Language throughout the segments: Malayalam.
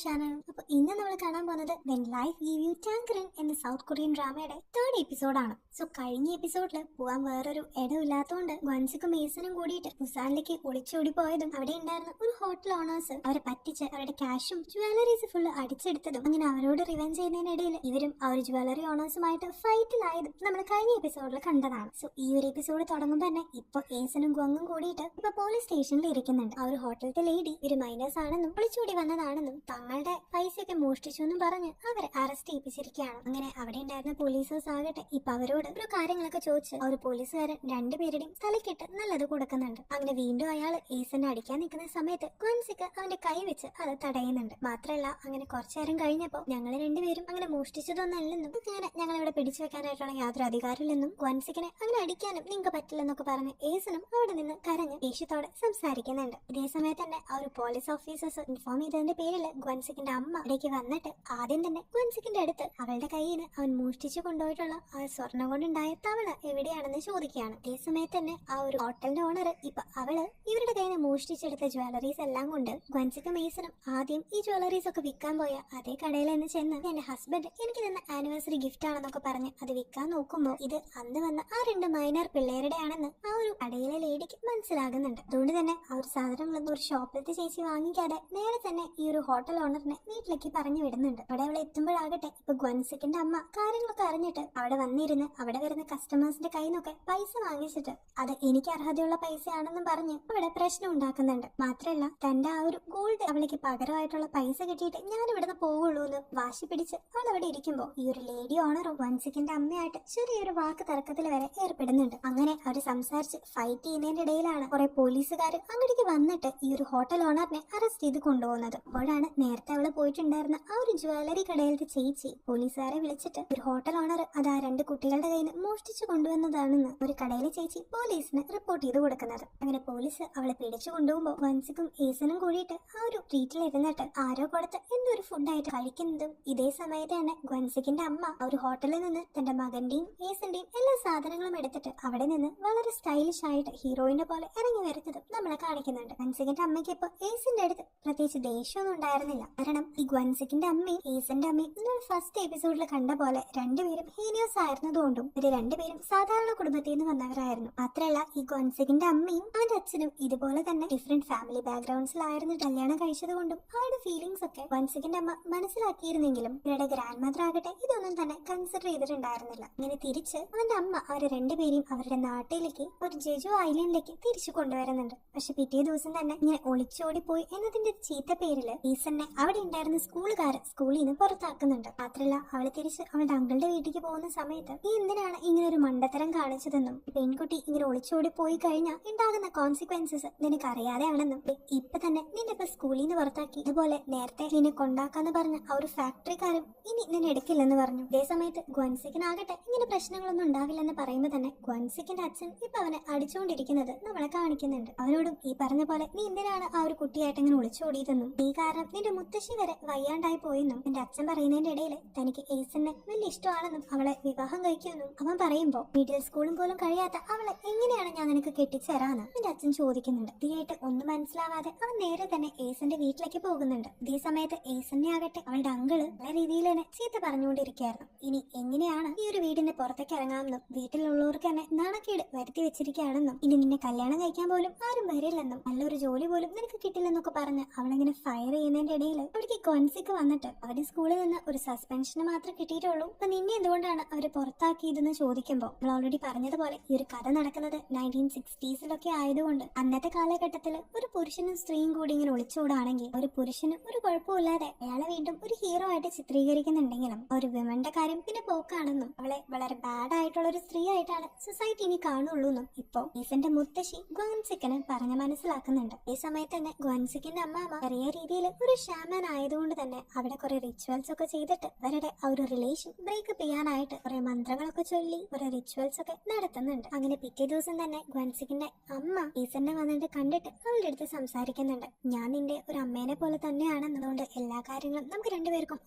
ചാനൽ. അപ്പോൾ ഇന്ന് നമ്മൾ കാണാൻ പോകുന്നത് വെൻ ലൈഫ് ഗീവ് യു ടാങ്കറിൻ എന്ന സൗത്ത് കൊറിയൻ ഡ്രാമയുടെ 3rd എപ്പിസോഡാണ്. സോ കഴിഞ്ഞ എപ്പിസോഡിൽ പോവാൻ വേറൊരു ഇടമില്ലാത്തതുകൊണ്ട് ഗോൻസിക്കും മേസനും കൂടിയിട്ട് ബുസാനിലേക്ക് ഒളിച്ചോടി പോയതും അവിടെ ഉണ്ടായിരുന്ന ഒരു ഹോട്ടൽ ഓണേഴ്സ് അവരെ പറ്റിച്ച് അവരുടെ ക്യാഷും ജ്വല്ലറീസ് ഫുള്ള് അടിച്ചെടുത്തതും അങ്ങനെ അവരോട് റിവെഞ്ച് ചെയ്യുന്നതിനിടയിൽ ഇവരും ആ ഒരു ജ്വല്ലറി ഓണേഴ്സുമായിട്ട് ഫൈറ്റിലായതും നമ്മൾ കഴിഞ്ഞ എപ്പിസോഡിൽ കണ്ടതാണ്. സോ ഈ ഒരു എപ്പിസോഡ് തുടങ്ങുമ്പോൾ തന്നെ ഇപ്പൊ ഏസനും ഗുങ്ങും കൂടിയിട്ട് ഇപ്പൊ പോലീസ് സ്റ്റേഷനിൽ ഇരിക്കുന്നുണ്ട്. ആ ഒരു ഹോട്ടലിലെ ലേഡി ഒരു മൈനേഴ്സ് ആണെന്നും ഒളിച്ചോടി വന്നതാണെന്നും തങ്ങളുടെ പൈസയൊക്കെ മോഷ്ടിച്ചു എന്നും പറഞ്ഞ് അവരെ അറസ്റ്റ് ചെയ്യിപ്പിച്ചിരിക്കുകയാണ്. അങ്ങനെ അവിടെ ഉണ്ടായിരുന്ന പോലീസേഴ്സ് ആകട്ടെ ഇപ്പൊ അവരോട് ഒരു കാര്യങ്ങളൊക്കെ ചോദിച്ച് ഒരു പോലീസുകാരൻ രണ്ടുപേരുടെയും തലക്കിട്ട് നല്ലത് കൊടുക്കുന്നുണ്ട്. അങ്ങനെ വീണ്ടും അയാൾ ഏസനെ അടിക്കാൻ നിൽക്കുന്ന സമയത്ത് ഗോൻസിക്ക് അവന്റെ കൈ വെച്ച് അത് തടയുന്നുണ്ട്. മാത്രമല്ല അങ്ങനെ കുറച്ചു നേരം കഴിഞ്ഞപ്പോ ഞങ്ങൾ രണ്ടുപേരും അങ്ങനെ മോഷ്ടിച്ചതൊന്നല്ലെന്നും അങ്ങനെ ഞങ്ങൾ ഇവിടെ പിടിച്ചു വെക്കാനായിട്ടുള്ള യാതൊരു അധികാരമില്ലെന്നും ഗോൻസിക്കിനെ അങ്ങനെ അടിക്കാനും നിങ്ങൾക്ക് പറ്റില്ലെന്നൊക്കെ പറഞ്ഞ് ഏസനും അവിടെ നിന്ന് കരഞ്ഞ് ദേഷ്യത്തോടെ സംസാരിക്കുന്നുണ്ട്. ഇതേ സമയത്ത് തന്നെ ആ ഒരു പോലീസ് ഓഫീസേഴ്സ് ഇൻഫോം ചെയ്തതിന്റെ പേരിൽ ഗോൻസിക്കിന്റെ അമ്മ ഇടയ്ക്ക് വന്നിട്ട് ആദ്യം തന്നെ ഗോൻസിക്കിന്റെ അടുത്ത് അവളുടെ കയ്യിൽ നിന്ന് അവൻ മോഷ്ടിച്ചു കൊണ്ടുപോയിട്ടുള്ള ആ സ്വർണം കൊണ്ടുണ്ടായ തവള എവിടെയാണെന്ന് ചോദിക്കുകയാണ്. അതേ സമയത്ത് തന്നെ ആ ഒരു ഹോട്ടലിന്റെ ഓണർ ഇപ്പൊ അവള് ഇവരുടെ കയ്യിൽ നിന്ന് മോഷ്ടിച്ചെടുത്ത ജ്വല്ലറീസ് എല്ലാം കൊണ്ട് ഗോൻസിക്കും മേസനും ആദ്യം ഈ ജ്വല്ലറീസ് ഒക്കെ വിൽക്കാൻ പോയ അതേ കടയിൽ നിന്ന് ചെന്ന് എന്റെ ഹസ്ബൻഡ് എനിക്ക് തന്ന ആനിവേഴ്സറി ഗിഫ്റ്റ് ആണെന്നൊക്കെ പറഞ്ഞ് അത് വിൽക്കാൻ നോക്കുമ്പോൾ ഇത് അന്ന് വന്ന ആ 2 മൈനർ പിള്ളേരുടെ ആണെന്ന് ആ ഒരു കടയിലെ ലേഡിക്ക് മനസ്സിലാകുന്നുണ്ട്. അതുകൊണ്ട് തന്നെ ആ ഒരു സാധനങ്ങളൊന്നും ഒരു ഷോപ്പിലത്തെ ചേച്ചി വാങ്ങിക്കാതെ നേരെ തന്നെ ഈ ഒരു ഹോട്ടൽ ഓണറിനെ വീട്ടിലേക്ക് പറഞ്ഞു വിടുന്നുണ്ട്. അവിടെ അവളെ എത്തുമ്പോഴാകട്ടെ ഇപ്പൊ ഗോൻസിക്കിന്റെ അമ്മ കാര്യങ്ങളൊക്കെ അറിഞ്ഞിട്ട് അവിടെ വന്നിരുന്ന് അവിടെ വരുന്ന കസ്റ്റമേഴ്സിന്റെ കയ്യിൽ നിന്നൊക്കെ പൈസ വാങ്ങിച്ചിട്ട് അത് എനിക്ക് അർഹതയുള്ള പൈസയാണെന്നും പറഞ്ഞ് അവിടെ പ്രശ്നം ഉണ്ടാക്കുന്നുണ്ട്. മാത്രമല്ല തന്റെ ആ ഒരു ഗോൾഡ് അവൾക്ക് പകരമായിട്ടുള്ള പൈസ കിട്ടിയിട്ട് ഞാൻ ഇവിടുന്ന് പോവുള്ളൂ എന്ന് വാശി പിടിച്ച് അവൾ അവിടെ ഇരിക്കുമ്പോൾ ഈ ഒരു ലേഡി ഓണറും ഗോൻസിക്കിന്റെ അമ്മയായിട്ട് ചെറിയൊരു വാക്ക് തർക്കത്തിൽ വരെ ഏർപ്പെടുന്നുണ്ട്. അങ്ങനെ അവർ സംസാരിച്ച് ഫൈറ്റ് ചെയ്യുന്നതിന്റെ ഇടയിലാണ് കുറെ പോലീസുകാർ അങ്ങോട്ടേക്ക് വന്നിട്ട് ഈ ഒരു ഹോട്ടൽ ഓണറിനെ അറസ്റ്റ് ചെയ്ത് കൊണ്ടുപോകുന്നത്. അപ്പോഴാണ് നേരത്തെ അവള് പോയിട്ടുണ്ടായിരുന്ന ആ ഒരു ജ്വല്ലറി കടയിലത്തെ ചേച്ചി പോലീസുകാരെ വിളിച്ചിട്ട് ഒരു ഹോട്ടൽ ഓണർ അത് ആ 2 കുട്ടികളുടെ കയ്യിൽ നിന്ന് മോഷ്ടിച്ചു കൊണ്ടുവന്നതാണെന്ന് ഒരു കടയിലെ ചേച്ചി പോലീസിന് റിപ്പോർട്ട് ചെയ്ത് കൊടുക്കുന്നത്. അങ്ങനെ പോലീസ് അവളെ പിടിച്ചു കൊണ്ടുപോകുമ്പോൾ ഗോൻസിക്കും ഏസനും കൂടിയിട്ട് ആ ഒരു ട്രീറ്റിൽ ഇരുന്നിട്ട് ആരോ കൊടുത്ത് എന്തൊരു ഫുഡായിട്ട് കഴിക്കുന്നതും ഇതേ സമയത്ത് തന്നെ ഗോൻസിക്കിന്റെ അമ്മ ആ ഒരു ഹോട്ടലിൽ നിന്ന് തന്റെ മകന്റെയും ഏസന്റെയും എല്ലാ സാധനങ്ങളും എടുത്തിട്ട് അവിടെ നിന്ന് വളരെ സ്റ്റൈലിഷ് ആയിട്ട് ഹീറോയിനെ പോലെ ഇറങ്ങി വരുന്നതും നമ്മളെ കാണിക്കുന്നുണ്ട്. ഗോൻസിക്കിന്റെ അമ്മയ്ക്ക് ഇപ്പൊ ഏസിന്റെ അടുത്ത് പ്രത്യേകിച്ച് ദേഷ്യമൊന്നും ഉണ്ടായിരുന്നില്ല. കാരണം ഈ ഗോൻസിക്കിന്റെ അമ്മയും ഏസന്റെ അമ്മയും നമ്മൾ ഫസ്റ്റ് എപ്പിസോഡിൽ കണ്ട പോലെ രണ്ടുപേരും ഹീനിയോസ് ആയിരുന്നതുകൊണ്ടും ഇവര് രണ്ടുപേരും സാധാരണ കുടുംബത്തിൽ നിന്ന് വന്നവരായിരുന്നു. മാത്രമല്ല ഈ ഗോൻസിക്കിന്റെ അമ്മയും അവന്റെ അച്ഛനും ഇതുപോലെ തന്നെ ഡിഫറെന്റ് ഫാമിലി ബാക്ക്ഗ്രൗണ്ട്സിലായിരുന്നു കല്യാണം കഴിച്ചതുകൊണ്ടും അവരുടെ ഫീലിംഗ്സ് ഒക്കെ ഗോൻസിക്കിന്റെ അമ്മ മനസ്സിലാക്കിയിരുന്നെങ്കിലും ഇവരുടെ ഗ്രാൻഡ് മദർ ആകട്ടെ ഇതൊന്നും തന്നെ കൺസിഡർ ചെയ്തിട്ടുണ്ടായിരുന്നില്ല. ഇങ്ങനെ തിരിച്ച് അവന്റെ അമ്മ അവരെ രണ്ടുപേരെയും അവരുടെ നാട്ടിലേക്ക് ഒരു ജെജു ഐലൻഡിലേക്ക് തിരിച്ചു കൊണ്ടുവരുന്നുണ്ട്. പക്ഷെ പിറ്റേ ദിവസം തന്നെ ഇങ്ങനെ ഒളിച്ചോടി പോയി എന്നതിന്റെ ചീത്ത പേരില് ഈസനെ അവിടെ ഉണ്ടായിരുന്ന സ്കൂളുകാര് സ്കൂളിൽ നിന്ന് പുറത്താക്കുന്നുണ്ട്. മാത്രമല്ല അവള് തിരിച്ച് അവളുടെ അങ്കിളുടെ വീട്ടിലേക്ക് പോകുന്ന സമയത്ത് നീ എന്തിനാണ് ഇങ്ങനെ ഒരു മണ്ടത്തരം കാണിച്ചതെന്നും പെൺകുട്ടി ഇങ്ങനെ ഒളിച്ചോടി പോയി കഴിഞ്ഞാൽ ഉണ്ടാകുന്ന കോൺസിക്വൻസസ് നിനക്ക് അറിയാതെയാണെന്നും ഇപ്പൊ തന്നെ നിന്നെ ഇപ്പൊ സ്കൂളിൽ നിന്ന് പുറത്താക്കി ഇതുപോലെ നേരത്തെ നിന്നെ കൊണ്ടാക്കാന്ന് പറഞ്ഞ ആ ഒരു ഫാക്ടറിക്കാരും ഇനി നിന്നെ എടുക്കില്ലെന്ന് പറഞ്ഞു. അതേ സമയത്ത് ഗോൻസിക്കിനാകട്ടെ ഇങ്ങനെ പ്രശ്നങ്ങളൊന്നും ഉണ്ടാവില്ലെന്ന് പറയുമ്പോൾ തന്നെ ഗോൻസിക്കിന്റെ അച്ഛൻ ഇപ്പൊ അവനെ അടിച്ചുകൊണ്ടിരിക്കുന്നത് നമ്മളെ കാണിക്കുന്നുണ്ട്. അവനോടും ഈ പറഞ്ഞ പോലെ നീ എന്തിനാണ് ആ ഒരു കുട്ടിയായിട്ട് ഇങ്ങനെ ഒളിച്ചോടിയതെന്നും നീ കാരണം നിന്റെ മുത്തശ്ശി വരെ വയ്യാണ്ടായി പോയെന്നും എന്റെ അച്ഛൻ പറയുന്നതിന്റെ ഇടയിൽ തനിക്ക് ഏസനെ വലിയ ഇഷ്ടമാണെന്നും അവളെ വിവാഹം കഴിക്കുമെന്നും അവൻ പറയുമ്പോ മിഡിൽ സ്കൂളും പോലും കഴിയാത്ത അവളെ എങ്ങനെയാണ് ഞാൻ നിനക്ക് കെട്ടിച്ചേരാന്ന് എന്റെ അച്ഛൻ ചോദിക്കുന്നുണ്ട്. ഇതായിട്ട് ഒന്നും മനസ്സിലാവാതെ അവൻ നേരെ തന്നെ ഏസന്റെ വീട്ടിലേക്ക് പോകുന്നുണ്ട്. ഇതേ സമയത്ത് ഏസനെ ആകട്ടെ അവളുടെ അങ്കിള് പല രീതിയിൽ തന്നെ ചീത്ത പറഞ്ഞുകൊണ്ടിരിക്കുകയായിരുന്നു. ഇനി എങ്ങനെയാണ് ഈ ഒരു വീടിന്റെ പുറത്തേക്ക് ഇറങ്ങാമെന്നും വീട്ടിലുള്ളവർക്ക് തന്നെ നാണക്കേട് വരുത്തി വെച്ചിരിക്കുകയാണെന്നും ഇനി നിന്നെ കല്യാണം കഴിക്കാൻ പോലും ആരും വരില്ലെന്നും നല്ലൊരു ജോലി പോലും നിനക്ക് കിട്ടില്ലെന്നൊക്കെ പറഞ്ഞ് അവളിങ്ങനെ ഫയർ ചെയ്യുന്നതിന്റെ ഇടയിൽ അവിടേക്ക് ഗോൻസിക്ക് വന്നിട്ട് അവര് സ്കൂളിൽ നിന്ന് ഒരു സസ്പെൻഷന് മാത്രമേ കിട്ടിയിട്ടുള്ളൂ, അപ്പൊ നിന്നെ എന്തുകൊണ്ടാണ് അവര് പുറത്താക്കിയതെന്ന് ചോദിക്കുമ്പോൾ നമ്മൾ ഓൾറെഡി പറഞ്ഞതുപോലെ ഈ ഒരു കഥ നടക്കുന്നത് 1960s ആയതുകൊണ്ട് അന്നത്തെ കാലഘട്ടത്തിൽ ഒരു പുരുഷനും സ്ത്രീയും കൂടി ഇങ്ങനെ ഒളിച്ചോടാണെങ്കിൽ ഒരു പുരുഷന് ഒരു കുഴപ്പമില്ലാതെ അയാളെ വീണ്ടും ഒരു ഹീറോ ആയിട്ട് ചിത്രീകരിക്കുന്നുണ്ടെങ്കിലും ഒരു വിമന്റെ കാര്യം പിന്നെ പോക്കാണെന്നും അവളെ വളരെ ബാഡ് ആയിട്ടുള്ള ഒരു സ്ത്രീ ആയിട്ടാണ് സൊസൈറ്റി ഇനി കാണുള്ളൂ എന്നും ഇപ്പൊ ഈസന്റെ മുത്തശ്ശി ഗോൻസിക്കിന് പറഞ്ഞ് മനസ്സിലാക്കുന്നുണ്ട്. ഈ സമയത്ത് തന്നെ ഗോൻസിക്കിന്റെ അമ്മാമ ചെറിയ രീതിയിൽ ഒരു ഷാമാൻ ആയതുകൊണ്ട് തന്നെ അവിടെ കുറെ റിച്വൽസ് ഒക്കെ ചെയ്തിട്ട് അവരുടെ ആ ഒരു റിലേഷൻ ബ്രേക്കപ്പ് ചെയ്യാനായിട്ട് കുറെ മന്ത്രങ്ങളൊക്കെ ചൊല്ലി കുറെ റിച്വൽസ് ഒക്കെ നടത്തുന്നുണ്ട്. അങ്ങനെ പിറ്റേ ദിവസം തന്നെ ഗോൻസിക്കിന്റെ അമ്മ ഈസനെ വന്നിട്ട് കണ്ടിട്ട് അവളുടെ അടുത്ത് സംസാരിക്കുന്നുണ്ട്. ഞാൻ നിന്റെ ഒരു അമ്മേനെ പോലെ തന്നെയാണെന്നതുകൊണ്ട് എല്ലാ കാര്യങ്ങളും നമുക്ക് രണ്ടുപേർക്കും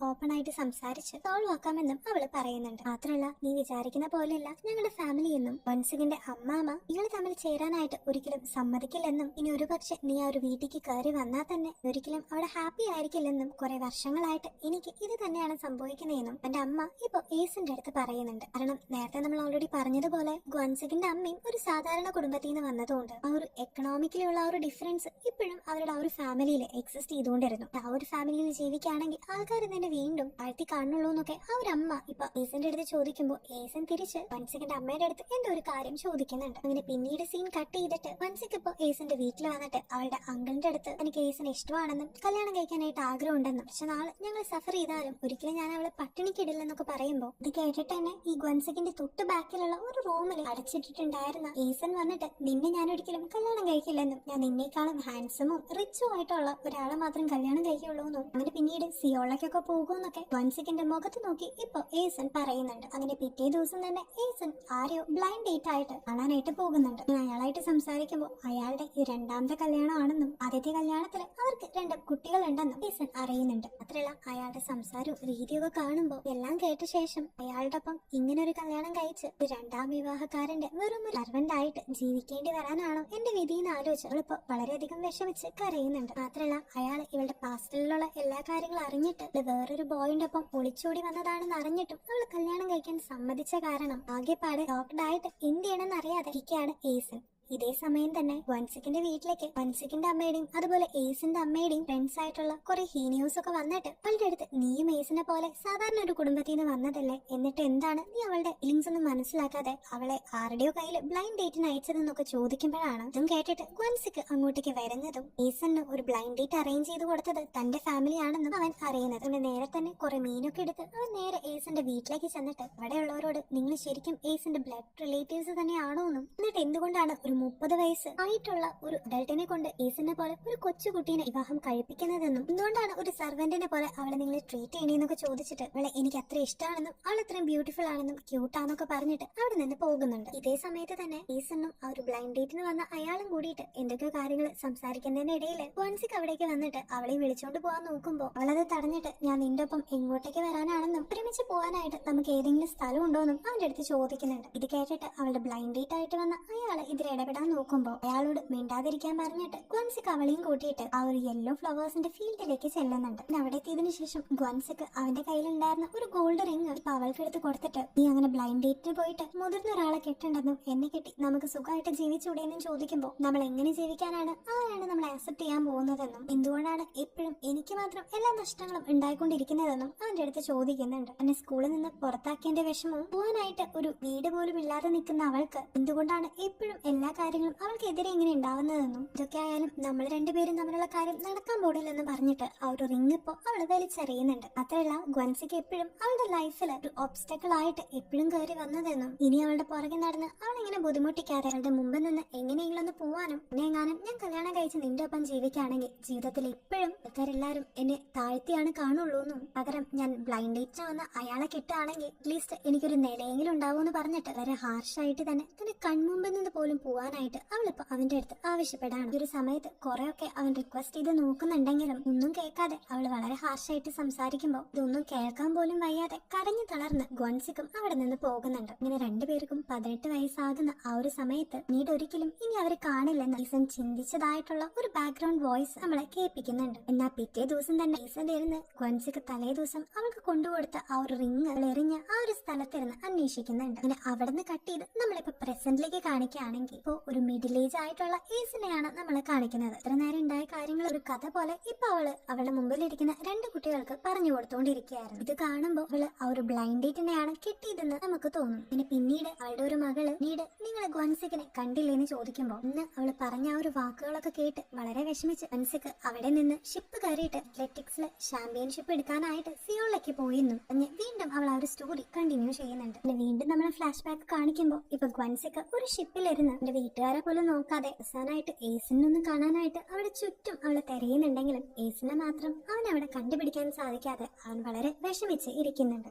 ഓപ്പൺ ആയിട്ട് സംസാരിച്ച് സോൾവ് ആക്കാമെന്നും അവള് പറയുന്നുണ്ട്. മാത്രമല്ല നീ വിചാരിക്കുന്ന പോലെയല്ല ഞങ്ങളുടെ ഫാമിലി എന്നും ഗോൻസിക്കിന്റെ അമ്മാമ നിങ്ങൾ തമ്മിൽ ചേരാനായിട്ട് ഒരിക്കലും സമ്മതിക്കില്ലെന്നും ഇനി ഒരു പക്ഷെ നീ ആ ഒരു വീട്ടിലേക്ക് കയറി വന്നാൽ തന്നെ ഒരിക്കലും അവിടെ ഹാപ്പി ആയിരിക്കില്ലെന്നും കുറെ വർഷങ്ങളായിട്ട് എനിക്ക് ഇത് തന്നെയാണ് സംഭവിക്കുന്നതെന്നും എന്റെ അമ്മ ഇപ്പൊ ഏസിന്റെ അടുത്ത് പറയുന്നുണ്ട്. കാരണം നേരത്തെ നമ്മൾ ഓൾറെഡി പറഞ്ഞതുപോലെ ഗ്വൻസിക്കിന്റെ അമ്മയും ഒരു സാധാരണ കുടുംബത്തിൽ നിന്ന് വന്നതുകൊണ്ട് ആ ഒരു എക്കണോമിക്കലിയുള്ള ആ ഒരു ഡിഫറൻസ് ഇപ്പോഴും അവരുടെ ആ ഒരു ഫാമിലിയിൽ എക്സിസ്റ്റ് ചെയ്തുകൊണ്ടിരുന്നു. ആ ഒരു ഫാമിലിയിൽ ജീവിക്കുകയാണെങ്കിൽ ആൾക്കാർ തന്നെ വീണ്ടും താഴ്ത്തി കാണുള്ളൂ എന്നൊക്കെ ആ ഒരു അമ്മ ഇപ്പൊ ഏസിന്റെ അടുത്ത് ചോദിക്കുമ്പോൾ ഏസൻ തിരിച്ച് വൻസിക്കിന്റെ അമ്മയുടെ അടുത്ത് എന്തോ ഒരു കാര്യം ചോദിക്കുന്നുണ്ട്. അങ്ങനെ പിന്നീട് സീൻ കട്ട് ചെയ്തിട്ട് വൻസിക്ക് ഇപ്പൊ ഏസിന്റെ വീട്ടിൽ വന്നിട്ട് അവളുടെ അങ്കിളിന്റെ അടുത്ത് എനിക്ക് ഏസിനെ ഇഷ്ടമാണെന്നും കല്യാണം കഴിക്കാനായിട്ട് ആഗ്രഹം ഉണ്ടെന്നും പക്ഷെ നാളെ ഞങ്ങൾ സഫർ ചെയ്താലും ഒരിക്കലും ഞാൻ അവളെ പട്ടിണിക്കിടില്ലെന്നൊക്കെ പറയുമ്പോൾ ഇത് കേട്ടിട്ട് തന്നെ ഈ ഗ്വൻസിക്കിന്റെ തൊട്ട് ബാക്കിലുള്ള ഒരു റൂമിൽ അടച്ചിട്ടിട്ടുണ്ടായിരുന്ന ഏസൻ വന്നിട്ട് നിന്നെ ഞാൻ ഒരിക്കലും കല്യാണം കഴിക്കില്ലെന്നും ഞാൻ നിന്നേക്കാളും ഹാൻഡ്സമും റിച്ചും ആയിട്ടുള്ള ഒരാളെ മാത്രം കല്യാണം കഴിക്കുള്ളൂ എന്നും അങ്ങനെ പിന്നീട് സിയോളക്കൊക്കെ പോകുമെന്നൊക്കെ വൻസിക്കിന്റെ മുഖത്ത് നോക്കി ഇപ്പൊ ഏസൻ പറയുന്നുണ്ട്. അങ്ങനെ പിറ്റേ ദിവസം തന്നെ ഏസൻ ആരെയോ ബ്ലൈൻഡ് ഡേറ്റ് ആയിട്ട് കാണാനായിട്ട് പോകുന്നുണ്ട്. അയാളായിട്ട് സംസാരിക്കുമ്പോൾ അയാളുടെ ഈ രണ്ടാമത്തെ കല്യാണമാണെന്നും ആദ്യത്തെ കല്യാണത്തിൽ അവർക്ക് 2 കുട്ടികളുണ്ടെന്നും ഏസൻ അറിയുന്നുണ്ട്. മാത്രമല്ല അയാളുടെ സംസാരവും രീതിയൊക്കെ കാണുമ്പോൾ എല്ലാം കേട്ട ശേഷം അയാളുടെ ഒപ്പം ഇങ്ങനെ ഒരു കല്യാണം കഴിച്ച് ഒരു രണ്ടാം വിവാഹക്കാരന്റെ വെറും ഒരു സർവന്റ് ആയിട്ട് ജീവിക്കേണ്ടി വരാനാണോ എന്റെ വിധിന്ന് ആലോചിച്ച് അവളിപ്പോ വളരെയധികം വിഷമിച്ച് കരയുന്നുണ്ട്. മാത്രമല്ല അയാൾ ഇവളുടെ പാസ്റ്റിലുള്ള എല്ലാ കാര്യങ്ങളും അറിഞ്ഞിട്ട് വേറൊരു ബോയിന്റെ ഒപ്പം ഒളിച്ചോടി വന്നതാണെന്ന് അറിഞ്ഞിട്ടും അവൾ കല്യാണം കഴിക്കാൻ സമ്മതിച്ച കാരണം ആകെപ്പാടെ ലോക്ക്ഡായിട്ട് എന്ത് ചെയ്യണമെന്ന് അറിയാതെ ഇരിക്കുകയാണ് ഏസൻ. ഇതേ സമയം തന്നെ വൻസിക്കിന്റെ വീട്ടിലേക്ക് വൻസിക്കിന്റെ അമ്മയുടെയും അതുപോലെ ഏസിന്റെ അമ്മയുടെയും ഫ്രണ്ട്സ് ആയിട്ടുള്ള കുറെ ഹീനിയോസ് ഒക്കെ വന്നിട്ട് അവളുടെ അടുത്ത് നീയും ഏസിനെ പോലെ സാധാരണ ഒരു കുടുംബത്തിൽ നിന്ന് വന്നതല്ലേ, എന്നിട്ട് എന്താണ് നീ അവളുടെ ഫീലിങ്സ് ഒന്നും മനസ്സിലാക്കാതെ അവളെ ആരുടെയോ കയ്യിൽ ബ്ലൈൻഡ് ഡേറ്റിന് അയച്ചതെന്നൊക്കെ ചോദിക്കുമ്പോഴാണ് ഇതും കേട്ടിട്ട് വൻസിക്ക് അങ്ങോട്ടേക്ക് വരുന്നതും ഏസന് ഒരു ബ്ലൈൻഡ് ഡേറ്റ് അറേഞ്ച് ചെയ്ത് കൊടുത്തത് തന്റെ ഫാമിലി ആണെന്നും അവൻ അറിയുന്നത്. അവന് നേരെ തന്നെ കുറെ മീനൊക്കെ എടുത്ത് അവൻ നേരെ ഏസിന്റെ വീട്ടിലേക്ക് ചെന്നിട്ട് അവിടെയുള്ളവരോട് നിങ്ങൾ ശരിക്കും ഏസിന്റെ ബ്ലഡ് റിലേറ്റീവ്സ് തന്നെയാണോ എന്നും എന്നിട്ട് എന്തുകൊണ്ടാണ് ഒരു 30 വയസ്സ് ആയിട്ടുള്ള ഒരു അഡൾട്ടിനെ കൊണ്ട് ഏസിനെ പോലെ ഒരു കൊച്ചുകുട്ടീനെ വിവാഹം കഴിപ്പിക്കുന്നതെന്നും എന്തുകൊണ്ടാണ് ഒരു സർവന്റിനെ പോലെ അവളെ നിങ്ങൾ ട്രീറ്റ് ചെയ്യണമെന്നൊക്കെ ചോദിച്ചിട്ട് അവളെ എനിക്ക് അത്ര ഇഷ്ടമാണെന്നും അവൾ അത്രയും ബ്യൂട്ടിഫുൾ ആണെന്നും ക്യൂട്ടാന്നൊക്കെ പറഞ്ഞിട്ട് അവിടെ നിന്ന് പോകുന്നുണ്ട്. ഇതേ സമയത്ത് തന്നെ ഏസനും ആ ഒരു ബ്ലൈൻഡ് ഡേറ്റിന് വന്ന അയാളും കൂടിയിട്ട് എന്തൊക്കെയോ കാര്യങ്ങൾ സംസാരിക്കുന്നതിനിടയിൽ വൻസിക്ക് അവിടേക്ക് വന്നിട്ട് അവളെ വിളിച്ചോണ്ട് പോകാൻ നോക്കുമ്പോൾ അവളത് തടഞ്ഞിട്ട് ഞാൻ നിന്റെ ഒപ്പം എങ്ങോട്ടേക്ക് വരാനാണെന്നും ഒരുമിച്ച് പോകാനായിട്ട് നമുക്ക് ഏതെങ്കിലും സ്ഥലം ഉണ്ടോന്നും അവന്റെ അടുത്ത് ചോദിക്കുന്നുണ്ട്. ഇത് കേട്ടിട്ട് അവളുടെ ബ്ലൈൻഡ് ഡേറ്റ് ആയിട്ട് വന്ന അയാള് ഇതിൽ ഇടപെടാൻ നോക്കുമ്പോൾ അയാളോട് മിണ്ടാതിരിക്കാൻ പറഞ്ഞിട്ട് ഗ്വൻസിക്ക് അവളെയും കൂട്ടിയിട്ട് ആ ഒരു യെല്ലോ ഫ്ലവേഴ്സിന്റെ ഫീൽഡിലേക്ക് ചെല്ലുന്നുണ്ട്. അവിടെ എത്തിയതിനു ശേഷം ഗ്വൻസിക്ക് അവന്റെ കയ്യിലുണ്ടായിരുന്ന ഒരു ഗോൾഡ് റിംഗ് അവൾക്ക് എടുത്ത് കൊടുത്തിട്ട് നീ അങ്ങനെ ബ്ലൈൻഡ് ഡേറ്റിന് പോയിട്ട് മുതിർന്ന ഒരാളെ കെട്ടണ്ടെന്നും എന്നെ കെട്ടി നമുക്ക് സുഖമായിട്ട് ജീവിച്ചൂടെയെന്നും ചോദിക്കുമ്പോൾ നമ്മൾ എങ്ങനെ ജീവിക്കാനാണ് ആരാണ് നമ്മൾ ആക്സെപ്റ്റ് ചെയ്യാൻ പോകുന്നതെന്നും എന്തുകൊണ്ടാണ് എപ്പോഴും എനിക്ക് മാത്രം എല്ലാ നഷ്ടങ്ങളും ഉണ്ടായിക്കൊണ്ടിരിക്കുന്നതെന്നും അവന്റെ അടുത്ത് ചോദിക്കുന്നുണ്ട്. എന്നെ സ്കൂളിൽ നിന്ന് പുറത്താക്കിയതിന്റെ വിഷമവും പോകാനായിട്ട് ഒരു വീട് പോലും ഇല്ലാതെ നിൽക്കുന്ന അവൾക്ക് എന്തുകൊണ്ടാണ് എപ്പോഴും എല്ലാ കാര്യങ്ങളും അവൾക്കെതിരെ ഇങ്ങനെ ഉണ്ടാവുന്നതെന്നും ഇതൊക്കെ ആയാലും നമ്മൾ രണ്ടുപേരും തമ്മിലുള്ള കാര്യം നടക്കാൻ പോടില്ലെന്ന് പറഞ്ഞിട്ട് ആ ഒരു റിംഗ് ഇപ്പോ അവള് വലിച്ചെറിയുന്നുണ്ട്. മാത്രമല്ല ഗ്വൻസിക്ക് എപ്പോഴും അവളുടെ ലൈഫിൽ ഒരു ഒബ്സ്റ്റക്കിൾ ആയിട്ട് എപ്പോഴും കയറി വന്നതെന്നും ഇനി അവളുടെ പുറകെ നടന്ന് അവളിങ്ങനെ ബുദ്ധിമുട്ടിക്കാതെ അവളുടെ മുമ്പിൽ നിന്ന് എങ്ങനെയെങ്കിലും ഒന്ന് പോവാനും പിന്നെ എങ്ങാനും ഞാൻ കല്യാണം കഴിച്ച് നിന്റെ ഒപ്പം ജീവിക്കുകയാണെങ്കിൽ ജീവിതത്തിൽ എപ്പോഴും ആൾക്കാരെല്ലാരും എന്നെ താഴ്ത്തിയാണ് കാണുള്ളൂ എന്നും പകരം ഞാൻ ബ്ലൈൻഡ് ഡേറ്റിന് വന്ന അയാളെ കിട്ടുകയാണെങ്കിൽ അറ്റ്ലീസ്റ്റ് എനിക്കൊരു നിലയെങ്കിലും ഉണ്ടാവുമെന്ന് പറഞ്ഞിട്ട് വളരെ ഹാർഷായിട്ട് തന്നെ തന്റെ കൺമുമ്പിൽ നിന്ന് പോലും പോവാനായിട്ട് അവളിപ്പോ അവന്റെ അടുത്ത് ആവശ്യപ്പെടാണ്. ഈ ഒരു സമയത്ത് കുറെയൊക്കെ അവൻ റിക്വസ്റ്റ് ചെയ്ത് നോക്കുന്നുണ്ടെങ്കിലും ഒന്നും കേൾക്കാതെ അവൾ വളരെ ഹാർഷായിട്ട് സംസാരിക്കുമ്പോൾ ഇതൊന്നും കേൾക്കാൻ പോലും വയ്യാതെ കരഞ്ഞു തളർന്ന് ഗ്വൻസിക്കും അവിടെ നിന്ന് പോകുന്നുണ്ട്. ഇങ്ങനെ രണ്ടുപേർക്കും 18 വയസ്സാകുന്ന ആ ഒരു സമയത്ത് പിന്നീട് ഒരിക്കലും ഇനി അവരെ കാണില്ലെന്ന് ഈസൻ ചിന്തിച്ചതായിട്ടുള്ള ഒരു ബാക്ക്ഗ്രൗണ്ട് വോയിസ് നമ്മളെ കേൾപ്പിക്കുന്നുണ്ട്. എന്നാൽ പിറ്റേ ദിവസം തന്നെ ഈസൻ ഇരുന്ന് ഗ്വൻസിക്ക് തലേ ദിവസം അവൾക്ക് കൊണ്ടുകൊടുത്ത ആ ഒരു റിങ് എറിഞ്ഞ ആ ഒരു സ്ഥലത്തിരുന്ന് അന്വേഷിക്കുന്നുണ്ട്. അങ്ങനെ അവിടെ നിന്ന് കട്ട് ചെയ്ത് നമ്മളിപ്പോ പ്രസന്റിലേക്ക് കാണിക്കുകയാണെങ്കിൽ ഇപ്പോ ഒരു മിഡിൽ ഏജ് ആയിട്ടുള്ള ഏസിനെയാണ് നമ്മളെ കാണിക്കുന്നത്. ഇത്ര നേരം ഉണ്ടായ കാര്യങ്ങൾ ഒരു കഥ പോലെ ഇപ്പൊ അവളുടെ മുമ്പിലിരിക്കുന്ന 2 കുട്ടികൾക്ക് പറഞ്ഞു കൊടുത്തോണ്ടിരിക്കുകയായിരുന്നു. ഇത് കാണുമ്പോൾ അവള് ആ ഒരു ബ്ലൈൻഡ് ഡേറ്റിനെയാണ് കിട്ടിയതെന്ന് നമുക്ക് തോന്നും. പിന്നെ പിന്നീട് അവളുടെ ഒരു മകള് പിന്നീട് നിങ്ങൾ ഗ്വൻസിക്കിനെ കണ്ടില്ലേന്ന് ചോദിക്കുമ്പോൾ ഇന്ന് അവള് പറഞ്ഞ ആ ഒരു വാക്കുകളൊക്കെ കേട്ട് വളരെ വിഷമിച്ച് ഗ്വൻസിക്ക് അവിടെ നിന്ന് ഷിപ്പ് കയറിയിട്ട് അത്ലറ്റിക്സിലെ ചാമ്പ്യൻഷിപ്പ് എടുക്കാനായിട്ട് സിയോളിലേക്ക് പോയിരുന്നു. വീണ്ടും അവൾ ആ ഒരു സ്റ്റോറി കണ്ടിന്യൂ ചെയ്യുന്നുണ്ട്. പിന്നെ വീണ്ടും നമ്മൾ ഫ്ലാഷ് ബാക്ക് കാണിക്കുമ്പോൾ ഇപ്പൊ ഗ്വൻസിക്ക് ഒരു ഷിപ്പിലിരുന്ന് എന്റെ വീട്ടുകാരെ പോലും നോക്കാതെ അവസാനമായിട്ട് ഏസിനൊന്നും കാണാനായിട്ട് അവിടെ ചുറ്റും അവളെ തിരയുന്നുണ്ടെങ്കിലും ഏസിനെ മാത്രം അവൻ അവിടെ കണ്ടുപിടിക്കാൻ സാധിക്കാതെ അവൻ വളരെ വിഷമിച്ച് ഇരിക്കുന്നുണ്ട്.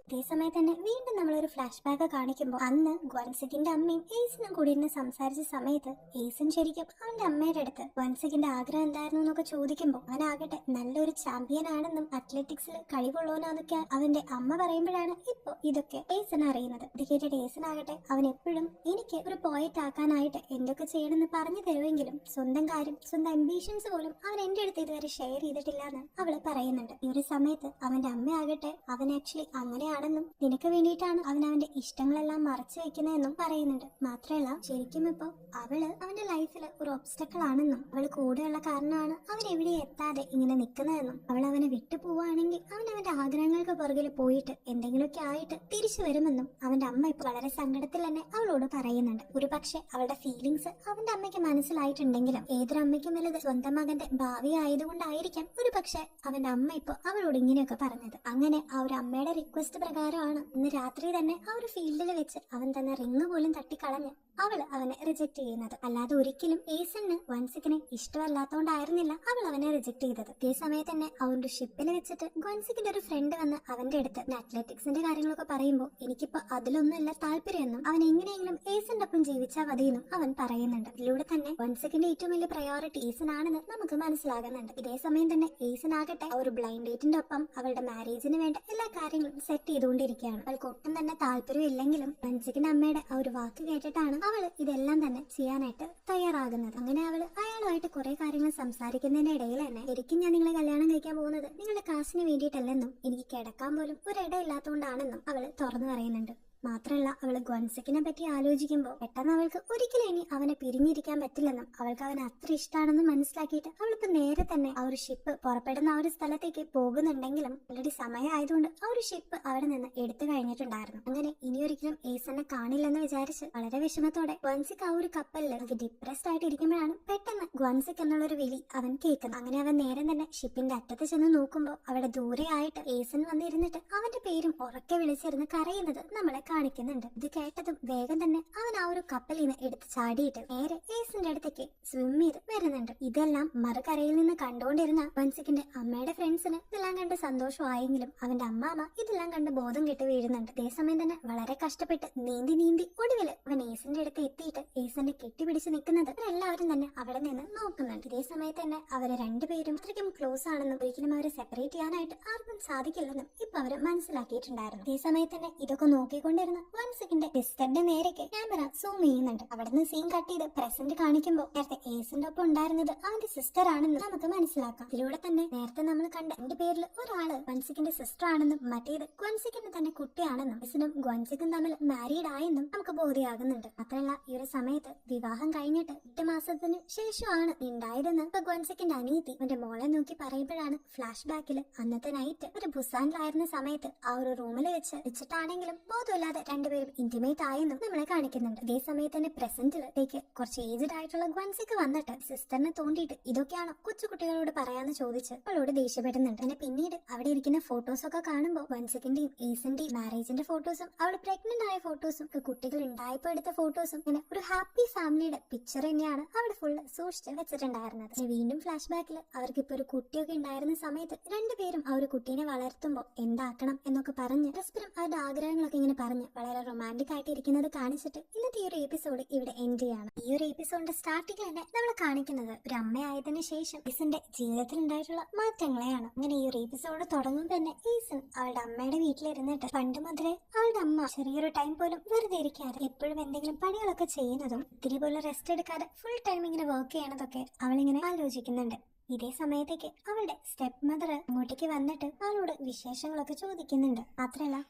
അതേ സമയത്ത് തന്നെ വീണ്ടും നമ്മളൊരു ഫ്ലാഷ് ബാക്ക് കാണിക്കുമ്പോൾ അന്ന് ഗ്വൻസിക്കിന്റെ അമ്മയും ഏസിനും കൂടി ഇരുന്ന് സംസാരിച്ച സമയത്ത് ഏസൻ ശരിക്കും അവന്റെ അമ്മയുടെ അടുത്ത് ഗ്വൻസിക്കിന്റെ ആഗ്രഹം എന്തായിരുന്നു എന്നൊക്കെ ചോദിക്കുമ്പോൾ അവനാകട്ടെ നല്ലൊരു ചാമ്പ്യൻ ആണെന്നും അത്ലറ്റിക്സിൽ കഴിവുള്ളവനാന്നൊക്കെ അവന്റെ അമ്മ പറയുമ്പോഴാണ് ഇപ്പൊ ഇതൊക്കെ ഏസൻ അറിയുന്നത്. ഇത് കേട്ടിട്ട് ഏസൻ ആകട്ടെ അവൻ എപ്പോഴും എനിക്ക് ഒരു പോയിന്റ് ആക്കാനായിട്ട് എന്തൊക്കെ ചെയ്യണമെന്ന് പറഞ്ഞു തരുമെങ്കിലും സ്വന്തം കാര്യം സ്വന്തം അംബീഷൻസ് പോലും അവൻ എന്റെ അടുത്ത് ഇതുവരെ ഷെയർ ചെയ്തിട്ടില്ല എന്ന് അവള് പറയുന്നുണ്ട്. ഈ ഒരു സമയത്ത് അവന്റെ അമ്മ ആകട്ടെ അവൻ ആക്ച്വലി അങ്ങനെയാണെന്നും നിനക്ക് വേണ്ടിയിട്ടാണ് അവൻ അവന്റെ ഇഷ്ടങ്ങളെല്ലാം മറച്ചു വെക്കുന്നതെന്നും പറയുന്നുണ്ട്. മാത്രമല്ല ശരിക്കും ഇപ്പൊ അവള് അവന്റെ ലൈഫിൽ ഒരു ഒബ്സ്റ്റക്കിൾ ആണെന്നും അവള് കൂടെയുള്ള കാരണമാണ് അവൻ എവിടെ എത്താതെ ഇങ്ങനെ നിൽക്കുന്നതെന്നും അവൾ അവനെ വിട്ടു പോവുകയാണെങ്കിൽ അവൻ അവന്റെ ആഗ്രഹങ്ങൾക്ക് പുറകിൽ പോയിട്ട് എന്തെങ്കിലുമൊക്കെ ആയിട്ട് തിരിച്ചു വരുമെന്നും അവന്റെ അമ്മ ഇപ്പൊ വളരെ സങ്കടത്തിൽ തന്നെ അവളോട് പറയുന്നുണ്ട്. ഒരു പക്ഷെ അവളുടെ ഫീലിങ്സ് അവന്റെ അമ്മയ്ക്ക് മനസ്സിലായിട്ടുണ്ടെങ്കിലും ഏതൊരു അമ്മയ്ക്കും വലുത് സ്വന്തം മകന്റെ ഭാവി ആയതുകൊണ്ടായിരിക്കാം ഒരു പക്ഷെ അവന്റെ അമ്മ ഇപ്പൊ അവളോട് ഇങ്ങനെയൊക്കെ പറഞ്ഞത്. അങ്ങനെ ആ ഒരു അമ്മയുടെ റിക്വസ്റ്റ് പ്രകാരമാണ് ഇന്ന് രാത്രി തന്നെ ആ ഒരു ഫീൽഡിൽ വെച്ച് അവൻ തന്നെ റിങ് പോലും തട്ടിക്കളഞ്ഞ് അവള് അവനെ റിജക്ട് ചെയ്യുന്നത്. അല്ലാതെ ഒരിക്കലും ഏസന് ഗ്വൻസിക്കിനെ ഇഷ്ടമല്ലാത്തോണ്ടായിരുന്നില്ല അവൾ അവനെ റിജക്ട് ചെയ്തത്. അതേ സമയത്ത് തന്നെ അവന്റെ ഷിപ്പിൽ വെച്ചിട്ട് ഗ്വൻസിക്കിന്റെ ഒരു ഫ്രണ്ട് വന്ന് അവന്റെ അടുത്ത് അത്ലറ്റിക്സിന്റെ കാര്യങ്ങളൊക്കെ പറയുമ്പോൾ എനിക്കിപ്പോ അതിലൊന്നുമല്ല താല്പര്യമെന്നും അവൻ എങ്ങനെയെങ്കിലും ഏസന്റെ ഒപ്പം ജീവിച്ചാൽ മതിയെന്നും അവൻ പറയുന്നുണ്ട്. ഇതിലൂടെ തന്നെ ഗ്വൻസിക്കിന്റെ ഏറ്റവും വലിയ പ്രയോറിറ്റി ഏസൻ ആണെന്ന് നമുക്ക് മനസ്സിലാകുന്നുണ്ട്. ഇതേ സമയം തന്നെ ഏസൻ ആകട്ടെ ഒരു ബ്ലൈൻഡ് ഡേറ്റിന്റെ ഒപ്പം അവളുടെ മാരേജിന് വേണ്ട എല്ലാ കാര്യങ്ങളും സെറ്റ് ചെയ്തുകൊണ്ടിരിക്കുകയാണ്. അവൾക്ക് ഒട്ടും തന്നെ താല്പര്യമില്ലെങ്കിലും ഗ്വൻസിക്കിന്റെ അമ്മയുടെ ആ ഒരു വാക്ക് കേട്ടിട്ടാണ് അവള് ഇതെല്ലാം തന്നെ ചെയ്യാനായിട്ട് തയ്യാറാകുന്നത്. അങ്ങനെ അവള് അയാളുമായിട്ട് കുറെ കാര്യങ്ങൾ സംസാരിക്കുന്നതിന്റെ ഇടയിൽ തന്നെ ശരിക്കും ഞാൻ നിങ്ങളെ കല്യാണം കഴിക്കാൻ പോകുന്നത് നിങ്ങളുടെ കാശിന് വേണ്ടിയിട്ടല്ലെന്നും എനിക്ക് കിടക്കാൻ പോലും ഒരിടയില്ലാത്തതുകൊണ്ടാണെന്നും അവള് തുറന്നു പറയുന്നുണ്ട്. മാത്രമല്ല അവള് ഗ്വൻസിക്കിനെ പറ്റി ആലോചിക്കുമ്പോൾ പെട്ടെന്ന് അവൾക്ക് ഒരിക്കലും ഇനി അവനെ പിരിഞ്ഞിരിക്കാൻ പറ്റില്ലെന്നും അവൾക്ക് അവൻ അത്ര ഇഷ്ടമാണെന്ന് മനസ്സിലാക്കിയിട്ട് അവളിപ്പോ നേരെ തന്നെ ആ ഒരു ഷിപ്പ് പുറപ്പെടുന്ന ആ ഒരു സ്ഥലത്തേക്ക് പോകുന്നുണ്ടെങ്കിലും ഓൾറെഡി സമയമായതുകൊണ്ട് ആ ഒരു ഷിപ്പ് അവിടെ നിന്ന് എടുത്തു കഴിഞ്ഞിട്ടുണ്ടായിരുന്നു. അങ്ങനെ ഇനിയൊരിക്കലും ഏസനെ കാണില്ലെന്ന് വിചാരിച്ച് വളരെ വിഷമത്തോടെ ഗ്വൻസിക്ക് ആ ഒരു കപ്പലിൽ ഡിപ്രസ്ഡ് ആയിട്ട് ഇരിക്കുമ്പോഴാണ് പെട്ടെന്ന് ഗ്വൻസിക്ക് എന്നുള്ളൊരു വിളി അവൻ കേൾക്കുന്നത്. അങ്ങനെ അവൻ നേരെ തന്നെ ഷിപ്പിന്റെ അറ്റത്ത് ചെന്ന് നോക്കുമ്പോൾ അവിടെ ദൂരെ ആയിട്ട് ഏസൻ വന്നിരുന്നിട്ട് അവന്റെ പേരും ഉറക്കെ വിളിച്ചിരുന്ന് കരയുന്നത് നമ്മളെ കാണിക്കുന്നുണ്ട്. ഇത് കേട്ടതും വേഗം തന്നെ അവൻ ആ ഒരു കപ്പലിൽ നിന്ന് എടുത്ത് ചാടിയിട്ട് നേരെ ഏസിന്റെ അടുത്തേക്ക് സ്വിം ചെയ്ത് വരുന്നുണ്ട്. ഇതെല്ലാം മറുകരയിൽ നിന്ന് കണ്ടുകൊണ്ടിരുന്ന ഗ്വൻസിക്കിന്റെ അമ്മയുടെ ഫ്രണ്ട്സിന് ഇതെല്ലാം കണ്ട് സന്തോഷമായെങ്കിലും അവന്റെ അമ്മാമ്മ ഇതെല്ലാം കണ്ട് ബോധം കെട്ട് വീഴുന്നുണ്ട്. അതേസമയം തന്നെ വളരെ കഷ്ടപ്പെട്ട് നീന്തി ഒടുവിൽ അവൻ ഏസിന്റെ അടുത്ത് എത്തിയിട്ട് ഏസിന്റെ കെട്ടിപ്പിടിച്ച് നിൽക്കുന്നത് എല്ലാവരും തന്നെ അവിടെ നിന്ന് നോക്കുന്നുണ്ട്. ഇതേ സമയത്ത് തന്നെ അവര് രണ്ടുപേരും അത്രയ്ക്കും ക്ലോസ് ആണെന്നും ഒരിക്കലും അവരെ സെപ്പറേറ്റ് ചെയ്യാനായിട്ട് ആർക്കും സാധിക്കില്ലെന്നും ഇപ്പൊ അവര് മനസ്സിലാക്കിയിട്ടുണ്ടായിരുന്നു. അതേ സമയത്ത് തന്നെ ഇതൊക്കെ നോക്കിക്കൊണ്ട് ഗ്വൻസിക്കിന്റെ സിസ്റ്ററിന്റെ നേരേക്ക് ക്യാമറ സൂം ചെയ്യുന്നുണ്ട്. അവിടുന്ന് സീൻ കട്ട് ചെയ്ത് പ്രസന്റ് കാണിക്കുമ്പോൾ നേരത്തെ ഏസിന്റെ ഒപ്പം ഉണ്ടായിരുന്നത് അവന്റെ സിസ്റ്റർ ആണെന്ന് നമുക്ക് മനസ്സിലാക്കാം. ഇതിലൂടെ തന്നെ നേരത്തെ നമ്മൾ കണ്ട രണ്ട് പേരിൽ ഒരാള് ഗ്വൻസിക്കിന്റെ സിസ്റ്റർ ആണെന്നും മറ്റേത് ഗ്വൻസിക്കിന്റെ തന്നെ കുട്ടിയാണെന്നും ഏസിനും ഗ്വൻസിക്കും തമ്മിൽ മാരീഡ് ആയെന്നും നമുക്ക് ബോധ്യമാകുന്നുണ്ട്. മാത്രമല്ല ഈ ഒരു സമയത്ത് വിവാഹം കഴിഞ്ഞിട്ട് 8 മാസത്തിന് ശേഷമാണ് ഉണ്ടായതെന്ന് ഇപ്പൊ ഗ്വൻസിക്കിന്റെ അനിയത്തി അവന്റെ മോളെ നോക്കി പറയുമ്പോഴാണ് ഫ്ലാഷ് ബാക്കിൽ അന്നത്തെ നൈറ്റ് ഒരു ബുസാനിലായിരുന്ന സമയത്ത് ആ ഒരു റൂമിൽ വെച്ചിട്ടാണെങ്കിലും ബോധമില്ലാതെ രണ്ടുപേരും ഇന്റിമേറ്റ് ആയെന്നും നമ്മളെ കാണിക്കുന്നുണ്ട്. അതേ സമയത്ത് തന്നെ പ്രസന്റിലേക്ക് കുറച്ച് ഏജ്ഡ് ആയിട്ടുള്ള ഗ്വൻസിക്ക് വന്നിട്ട് സിസ്റ്ററിനെ തോണ്ടിയിട്ട് ഇതൊക്കെയാണോ കൊച്ചുകുട്ടികളോട് പറയാന്ന് ചോദിച്ച് അവളോട് ദേഷ്യപ്പെടുന്നുണ്ട്. പിന്നെ പിന്നീട് അവിടെ ഇരിക്കുന്ന ഫോട്ടോസ് ഒക്കെ കാണുമ്പോൾ ഗ്വൻസിക്കിന്റെയും ഏസിന്റെയും മാരേജിന്റെ ഫോട്ടോസും അവള് പ്രഗ്നന്റ് ആയ ഫോട്ടോസും കുട്ടികൾ ഉണ്ടായപ്പോ എടുത്ത ഫോട്ടോസും ഇങ്ങനെ ഒരു ഹാപ്പി ഫാമിലിയുടെ പിക്ചർ തന്നെയാണ് അവിടെ ഫുള്ള് സൂക്ഷിച്ച് വെച്ചിട്ടുണ്ടായിരുന്നത്. വീണ്ടും ഫ്ലാഷ് ബാക്കിൽ അവർക്ക് ഇപ്പൊ ഒരു കുട്ടിയൊക്കെ ഉണ്ടായിരുന്ന സമയത്ത് രണ്ടുപേരും ആ ഒരു കുട്ടീനെ വളർത്തുമ്പോൾ എന്താക്കണം എന്നൊക്കെ പറഞ്ഞ് പരസ്പരം അവരുടെ ആഗ്രഹങ്ങളൊക്കെ ഇങ്ങനെ പറഞ്ഞ് വളരെ റൊമാൻറ്റിക് ആയിട്ട് ഇരിക്കുന്നത് കാണിച്ചിട്ട് ഇന്നത്തെ ഈ ഒരു എപ്പിസോഡ് ഇവിടെ എൻഡ് ചെയ്യാണ്. ഈ ഒരു എപ്പിസോഡിന്റെ സ്റ്റാർട്ടിംഗ് തന്നെ നമ്മൾ കാണിക്കുന്നത് ഒരു അമ്മയായതിനു ശേഷം ഈസന്റെ ജീവിതത്തിൽ ഉണ്ടായിട്ടുള്ള മാറ്റങ്ങളെയാണ്. അങ്ങനെ ഈ ഒരു എപ്പിസോഡ് തുടങ്ങുമ്പോൾ തന്നെ ഈസൻ അവളുടെ അമ്മയുടെ വീട്ടിലിരുന്നിട്ട് പണ്ട് മുതലേ അവളുടെ അമ്മ ചെറിയൊരു ടൈം പോലും വെറുതെ ഇരിക്കാതെ എപ്പോഴും എന്തെങ്കിലും പണികളൊക്കെ ചെയ്യുന്നതും ഇത്തിരി പോലും റെസ്റ്റ് എടുക്കാതെ ഫുൾ ടൈം ഇങ്ങനെ വർക്ക് ചെയ്യണതൊക്കെ അവളിങ്ങനെ ആലോചിക്കുന്നുണ്ട്. ഇതേ സമയത്തേക്ക് അവളുടെ സ്റ്റെപ്പ് മദർ അങ്ങോട്ടേക്ക് വന്നിട്ട് അവളോട് വിശേഷങ്ങളൊക്കെ ചോദിക്കുന്നുണ്ട്. മാത്രമല്ല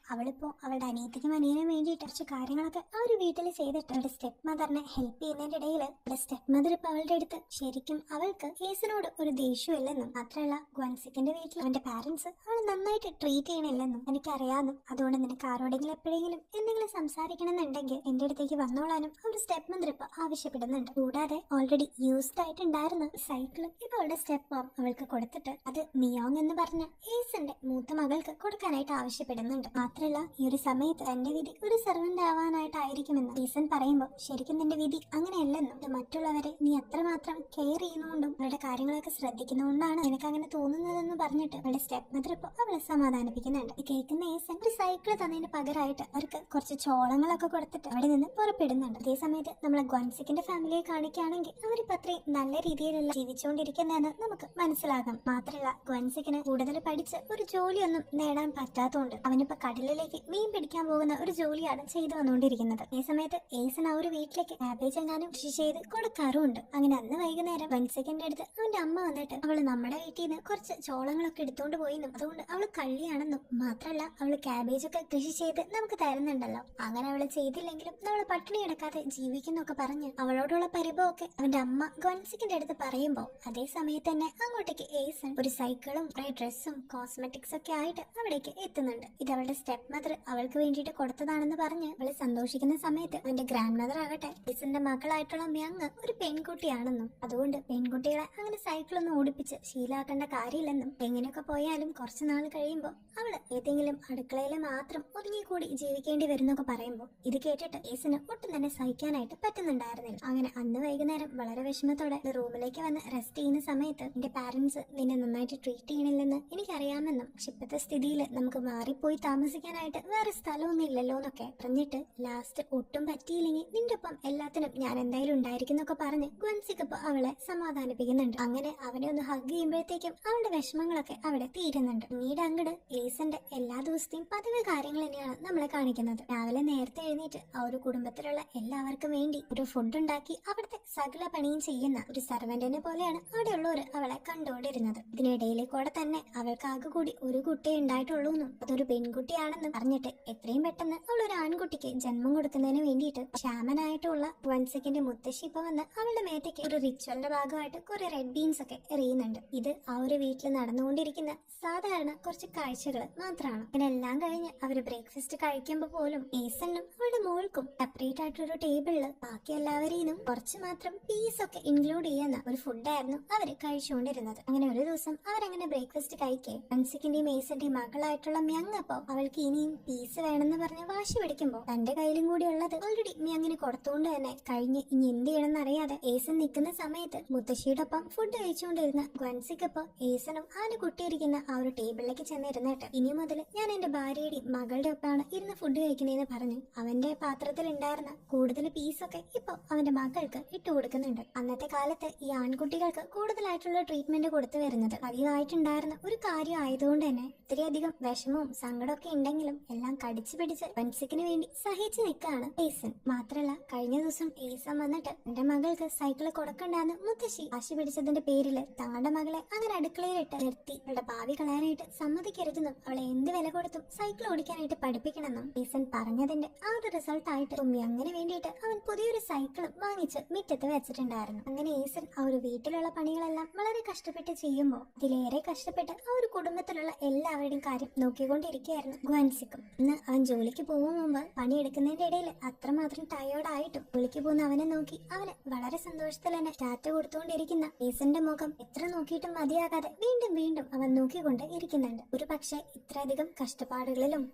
അവളിപ്പോ അവളുടെ അനിയത്തിക്കും അനിയനും വേണ്ടിയിട്ട് കുറച്ച് കാര്യങ്ങളൊക്കെ ആ ഒരു വീട്ടിൽ ചെയ്തിട്ട് അവളുടെ സ്റ്റെപ്പ് മദറിനെ ഹെൽപ്പ് ചെയ്യുന്നതിന്റെ ഇടയിൽ അവളുടെ സ്റ്റെപ്പ് മദർ ഇപ്പൊ അവളുടെ അടുത്ത് ശരിക്കും അവൾക്ക് ഏസിനോട് ഒരു ദേഷ്യമില്ലെന്നും മാത്രമല്ല ഗ്വൻസിക്കിന്റെ വീട്ടിൽ അവന്റെ പാരന്റ്സ് അവൾ നന്നായിട്ട് ട്രീറ്റ് ചെയ്യണില്ലെന്നും എനിക്കറിയാമെന്നും അതുകൊണ്ട് നിനക്ക് ആരോടെങ്കിലും എപ്പോഴെങ്കിലും എന്തെങ്കിലും സംസാരിക്കണമെന്നുണ്ടെങ്കിൽ എന്റെ അടുത്തേക്ക് വന്നോളാനും ഒരു സ്റ്റെപ്പ് മദർ ഇപ്പൊ ആവശ്യപ്പെടുന്നുണ്ട്. കൂടാതെ ഓൾറെഡി യൂസ്ഡ് ആയിട്ടുണ്ടായിരുന്ന സൈക്കിളും ഇപ്പൊ അവളുടെ സ്റ്റെപ്പ് അവൾക്ക് കൊടുത്തിട്ട് അത് മിയോങ് എന്ന് പറഞ്ഞ ഏസന്റെ മൂത്ത മകൾക്ക് കൊടുക്കാനായിട്ട് ആവശ്യപ്പെടുന്നുണ്ട്. മാത്രല്ല ഈ ഒരു സമയത്ത് എന്റെ വിധി ഒരു സെർവന്റ് ആവാനായിട്ടായിരിക്കുമെന്ന് ഏസൻ പറയുമ്പോൾ ശരിക്കും നിന്റെ വിധി അങ്ങനെയല്ലെന്നും ഇത് മറ്റുള്ളവരെ നീ അത്രമാത്രം കെയർ ചെയ്യുന്നതുകൊണ്ടും അവരുടെ കാര്യങ്ങളൊക്കെ ശ്രദ്ധിക്കുന്നതുകൊണ്ടാണ് എനിക്ക് അങ്ങനെ തോന്നുന്നതെന്ന് പറഞ്ഞിട്ട് അവളുടെ സ്റ്റെപ്പ് മദർ ഇപ്പോൾ അവളെ സമാധാനിപ്പിക്കുന്നുണ്ട്. ഈ കേൾക്കുന്ന ഏസൻ ഒരു സൈക്കിൾ തന്നതിന് പകരമായിട്ട് അവർക്ക് കുറച്ച് ചോളങ്ങളൊക്കെ കൊടുത്തിട്ട് അവിടെ നിന്ന് പുറപ്പെടുന്നുണ്ട്. അതേ സമയത്ത് നമ്മളെ ഗ്വൻസിക്കിന്റെ ഫാമിലിയെ കാണിക്കുകയാണെങ്കിൽ അവരിപ്പോ അത്രയും നല്ല രീതിയിലുള്ള ജീവിച്ചുകൊണ്ടിരിക്കുന്നതെന്ന് നമുക്ക് മനസ്സിലാകാം. മാത്രമല്ല ഗ്വൻസിക്കിന് കൂടുതൽ പഠിച്ച് ഒരു ജോലിയൊന്നും നേടാൻ പറ്റാത്തതുകൊണ്ട് അവനിപ്പോ കടലിലേക്ക് മീൻ പിടിക്കാൻ പോകുന്ന ഒരു ജോലിയാണ് ചെയ്തു വന്നുകൊണ്ടിരിക്കുന്നത്. ഈ സമയത്ത് ഏസൻ ആ ഒരു വീട്ടിലേക്ക് ക്യാബേജ് എങ്ങാനും കൃഷി ചെയ്ത് കൊടുക്കാറുമുണ്ട്. അങ്ങനെ അന്ന് വൈകുന്നേരം ഗ്വൻസിക്കിന്റെ അടുത്ത് അവന്റെ അമ്മ വന്നിട്ട് അവള് നമ്മുടെ വീട്ടിൽ നിന്ന് കുറച്ച് ചോളങ്ങളൊക്കെ എടുത്തോണ്ട് പോയിന്നും അതുകൊണ്ട് അവള് കള്ളിയാണെന്നും മാത്രമല്ല അവള് ക്യാബേജ് ഒക്കെ കൃഷി ചെയ്ത് നമുക്ക് തരുന്നുണ്ടല്ലോ, അങ്ങനെ അവള് ചെയ്തില്ലെങ്കിലും നമ്മള് പട്ടിണി കിടക്കാതെ ജീവിക്കുന്നൊക്കെ പറഞ്ഞ് അവളോടുള്ള പരിഭവമൊക്കെ അവന്റെ അമ്മ ഗ്വൻസിക്കിന്റെ അടുത്ത് പറയുമ്പോ അതേ സമയത്ത് തന്നെ അങ്ങോട്ടേക്ക് ഏസൺ ഒരു സൈക്കിളും കുറെ ഡ്രസ്സും കോസ്മെറ്റിക്സ് ഒക്കെ ആയിട്ട് അവിടേക്ക് എത്തുന്നുണ്ട്. ഇത് അവളുടെ സ്റ്റെപ്പ് മദർ അവൾക്ക് വേണ്ടിയിട്ട് കൊടുത്തതാണെന്ന് പറഞ്ഞ് അവള് സന്തോഷിക്കുന്ന സമയത്ത് അവന്റെ ഗ്രാൻഡ് മദർ ആകട്ടെ ഏസന്റെ മകളായിട്ടുള്ള മ്യങ് ഒരു പെൺകുട്ടിയാണെന്നും അതുകൊണ്ട് പെൺകുട്ടികളെ അങ്ങനെ സൈക്കിളൊന്നും ഓടിപ്പിച്ച് ശീലാക്കേണ്ട കാര്യമില്ലെന്നും എങ്ങനെയൊക്കെ പോയാലും കുറച്ചു നാൾ കഴിയുമ്പോൾ അവള് ഏതെങ്കിലും അടുക്കളയിൽ മാത്രം ഒതുങ്ങിക്കൂടി ജീവിക്കേണ്ടി വരുന്നൊക്കെ പറയുമ്പോൾ ഇത് കേട്ടിട്ട് ഏസന് ഒട്ടും തന്നെ സഹിക്കാനായിട്ട് പറ്റുന്നുണ്ടായിരുന്നില്ല. അങ്ങനെ അന്ന് വൈകുന്നേരം വളരെ വിഷമത്തോടെ റൂമിലേക്ക് വന്ന് റെസ്റ്റ് ചെയ്യുന്ന സമയത്ത് എന്റെ പാരന്റ്സ് നിന്നെ നന്നായിട്ട് ട്രീറ്റ് ചെയ്യണില്ലെന്ന് എനിക്കറിയാമെന്നും പക്ഷെ ഇപ്പോഴത്തെ സ്ഥിതിയിൽ നമുക്ക് മാറിപ്പോയി താമസിക്കാനായിട്ട് വേറെ സ്ഥലമൊന്നും ഇല്ലല്ലോ എന്നൊക്കെ പറഞ്ഞിട്ട് ലാസ്റ്റ് ഒട്ടും പറ്റിയില്ലെങ്കിൽ നിന്റെ ഒപ്പം എല്ലാത്തിനും ഞാൻ എന്തായാലും ഉണ്ടായിരിക്കുന്നൊക്കെ പറഞ്ഞ് ഗ്വൻസിക്ക് അവളെ സമാധാനിപ്പിക്കുന്നുണ്ട്. അങ്ങനെ അവനെ ഒന്ന് ഹഗ് ചെയ്യുമ്പോഴത്തേക്കും അവളുടെ വിഷമങ്ങളൊക്കെ അവിടെ തീരുന്നുണ്ട്. പിന്നീട് അങ്ങട് ഏസന്റെ എല്ലാ ദിവസത്തെയും പതിവ് കാര്യങ്ങൾ തന്നെയാണ് നമ്മളെ കാണിക്കുന്നത്. രാവിലെ നേരത്തെ എഴുന്നേറ്റ് ആ ഒരു കുടുംബത്തിലുള്ള എല്ലാവർക്കും വേണ്ടി ഒരു ഫുഡ് ഉണ്ടാക്കി അവിടുത്തെ സകല പണിയും ചെയ്യുന്ന ഒരു സർവന്റിനെ പോലെയാണ് അവിടെയുള്ളവർ അവളെ കണ്ടുകൊണ്ടിരുന്നത്. ഇതിനിടയിലെ കൂടെ തന്നെ അവൾക്ക് ആകെ കൂടി ഒരു കുട്ടിയെ ഉണ്ടായിട്ടുള്ളൂ എന്നും അതൊരു പെൺകുട്ടിയാണെന്നും പറഞ്ഞിട്ട് എത്രയും പെട്ടെന്ന് അവൾ ഒരു ആൺകുട്ടിക്ക് ജന്മം കൊടുക്കുന്നതിന് വേണ്ടിയിട്ട് ക്ഷാമനായിട്ടുള്ള വൻസിക്കിന്റെ മുത്തശ്ശി ഇപ്പൊ വന്ന് അവളുടെ മേത്തേക്ക് ഒരു റിച്വലിന്റെ ഭാഗമായിട്ട് കുറെ റെഡ് ബീൻസ് ഒക്കെ എറിയുന്നുണ്ട്. ഇത് ആ ഒരു വീട്ടിൽ നടന്നുകൊണ്ടിരിക്കുന്ന സാധാരണ കുറച്ച് കാഴ്ചകൾ മാത്രമാണ്. ഇതിനെല്ലാം കഴിഞ്ഞ് അവര് ബ്രേക്ക്ഫാസ്റ്റ് കഴിക്കുമ്പോൾ പോലും ഏസനും അവളുടെ മോൾക്കും സെപ്പറേറ്റ് ആയിട്ടൊരു ടേബിളില് ബാക്കി എല്ലാവരെയും കുറച്ച് മാത്രം പീസ് ഒക്കെ ഇൻക്ലൂഡ് ചെയ്യുന്ന ഒരു ഫുഡായിരുന്നു അവര് കഴിച്ചുകൊണ്ടിരുന്നത്. അങ്ങനെ ഒരു ദിവസം അവരങ്ങനെ ബ്രേക്ക്ഫാസ്റ്റ് കഴിക്കേ വൻസിക്കിന്റെയും ഏസന്റെയും മകളായിട്ടുള്ള മ്യങ് അപ്പോ അവൾക്ക് ഇനിയും പീസ് വേണമെന്ന് പറഞ്ഞ് വാശി പിടിക്കുമ്പോൾ തന്റെ കയ്യിലും കൂടി ഉള്ളത് ഓൾറെഡി മ്യങ്ങിന് കൊടുത്തുകൊണ്ട് തന്നെ കഴിഞ്ഞ് ഇനി എന്ത് ചെയ്യണമെന്ന് അറിയാതെ ഏസൻ നിൽക്കുന്ന സമയത്ത് മുത്തശ്ശിയുടെ ഒപ്പം ഫുഡ് കഴിച്ചുകൊണ്ടിരുന്ന ഗ്വൻസിക്കപ്പോ ഏസനും ആന കുട്ടിയിരിക്കുന്ന ആ ഒരു ടേബിളിലേക്ക് ചെന്നിരുന്നിട്ട് ഇനി മുതൽ ഞാൻ എന്റെ ഭാര്യയുടെയും മകളുടെ ഒപ്പമാണ് ഇരുന്ന് ഫുഡ് കഴിക്കുന്നതെന്ന് പറഞ്ഞ് അവന്റെ പാത്രത്തിൽ ഉണ്ടായിരുന്ന കൂടുതൽ പീസൊക്കെ ഇപ്പൊ അവന്റെ മകൾക്ക് ഇട്ടു കൊടുക്കുന്നുണ്ട്. അന്നത്തെ കാലത്ത് ഈ ആൺകുട്ടികൾക്ക് കൂടുതലായിട്ടുള്ള ട്രീറ്റ്മെന്റ് കൊടുത്തു വരുന്നത് പതിവായിട്ടുണ്ടായിരുന്ന ഒരു കാര്യം ആയതുകൊണ്ട് തന്നെ ഇത്രയധികം വിഷമവും സങ്കടമൊക്കെ ഉണ്ടെങ്കിലും എല്ലാം കടിച്ചു പിടിച്ച് വൻസിക്കിന് വേണ്ടി സഹിച്ചു നിൽക്കുകയാണ് ഏസൻ. മാത്രല്ല കഴിഞ്ഞ ദിവസം ഏസൻ വന്നിട്ട് എന്റെ മകൾക്ക് സൈക്കിള് കൊടുക്കണ്ടെന്ന് മുത്തശ്ശി വാശി പിടിച്ചതിന്റെ പേരില് തങ്ങളുടെ മകളെ അങ്ങനെ അടുക്കളയിലിട്ട് നിർത്തി അവളുടെ ഭാവി കളയാനായിട്ട് സമ്മതിക്കരുതെന്നും അവളെ എന്ത് വില കൊടുത്തും സൈക്കിൾ ഓടിക്കാനായിട്ട് പഠിപ്പിക്കണമെന്നും ഏസൻ പറഞ്ഞതിന്റെ ആ ഒരു റിസൾട്ട് ആയിട്ട് അങ്ങനെ വേണ്ടിയിട്ട് അവൻ പുതിയൊരു സൈക്കിളും വാങ്ങിച്ച് മുറ്റത്ത് വെച്ചിട്ടുണ്ടായിരുന്നു. അങ്ങനെ ഏസൻ ആ ഒരു വീട്ടിലുള്ള പണികളെല്ലാം വളരെ കഷ്ടപ്പെട്ട് ചെയ്യുമ്പോൾ ഇതിലേറെ കഷ്ടപ്പെട്ട് ആ ഒരു കുടുംബത്തിലുള്ള എല്ലാവരുടെയും കാര്യം നോക്കിക്കൊണ്ടിരിക്കുകയായിരുന്നു ഗ്വൻസിക്കും. ഇന്ന് അവൻ ജോലിക്ക് പോകും മുമ്പ് പണിയെടുക്കുന്നതിന്റെ ഇടയിൽ അത്രമാത്രം ടയേർഡായിട്ടും ജോലിക്ക് പോകുന്ന അവനെ നോക്കി അവന് വളരെ സന്തോഷത്തിൽ തന്നെ ടാറ്റ കൊടുത്തുകൊണ്ടിരിക്കുന്ന ഏസന്റെ മുഖം എത്ര നോക്കിയിട്ടും മതിയാകാതെ വീണ്ടും വീണ്ടും അവൻ നോക്കിക്കൊണ്ട് ഇരിക്കുന്നുണ്ട്. ഒരു പക്ഷെ ഇത്രയധികം കഷ്ടപ്പാടുകളിലും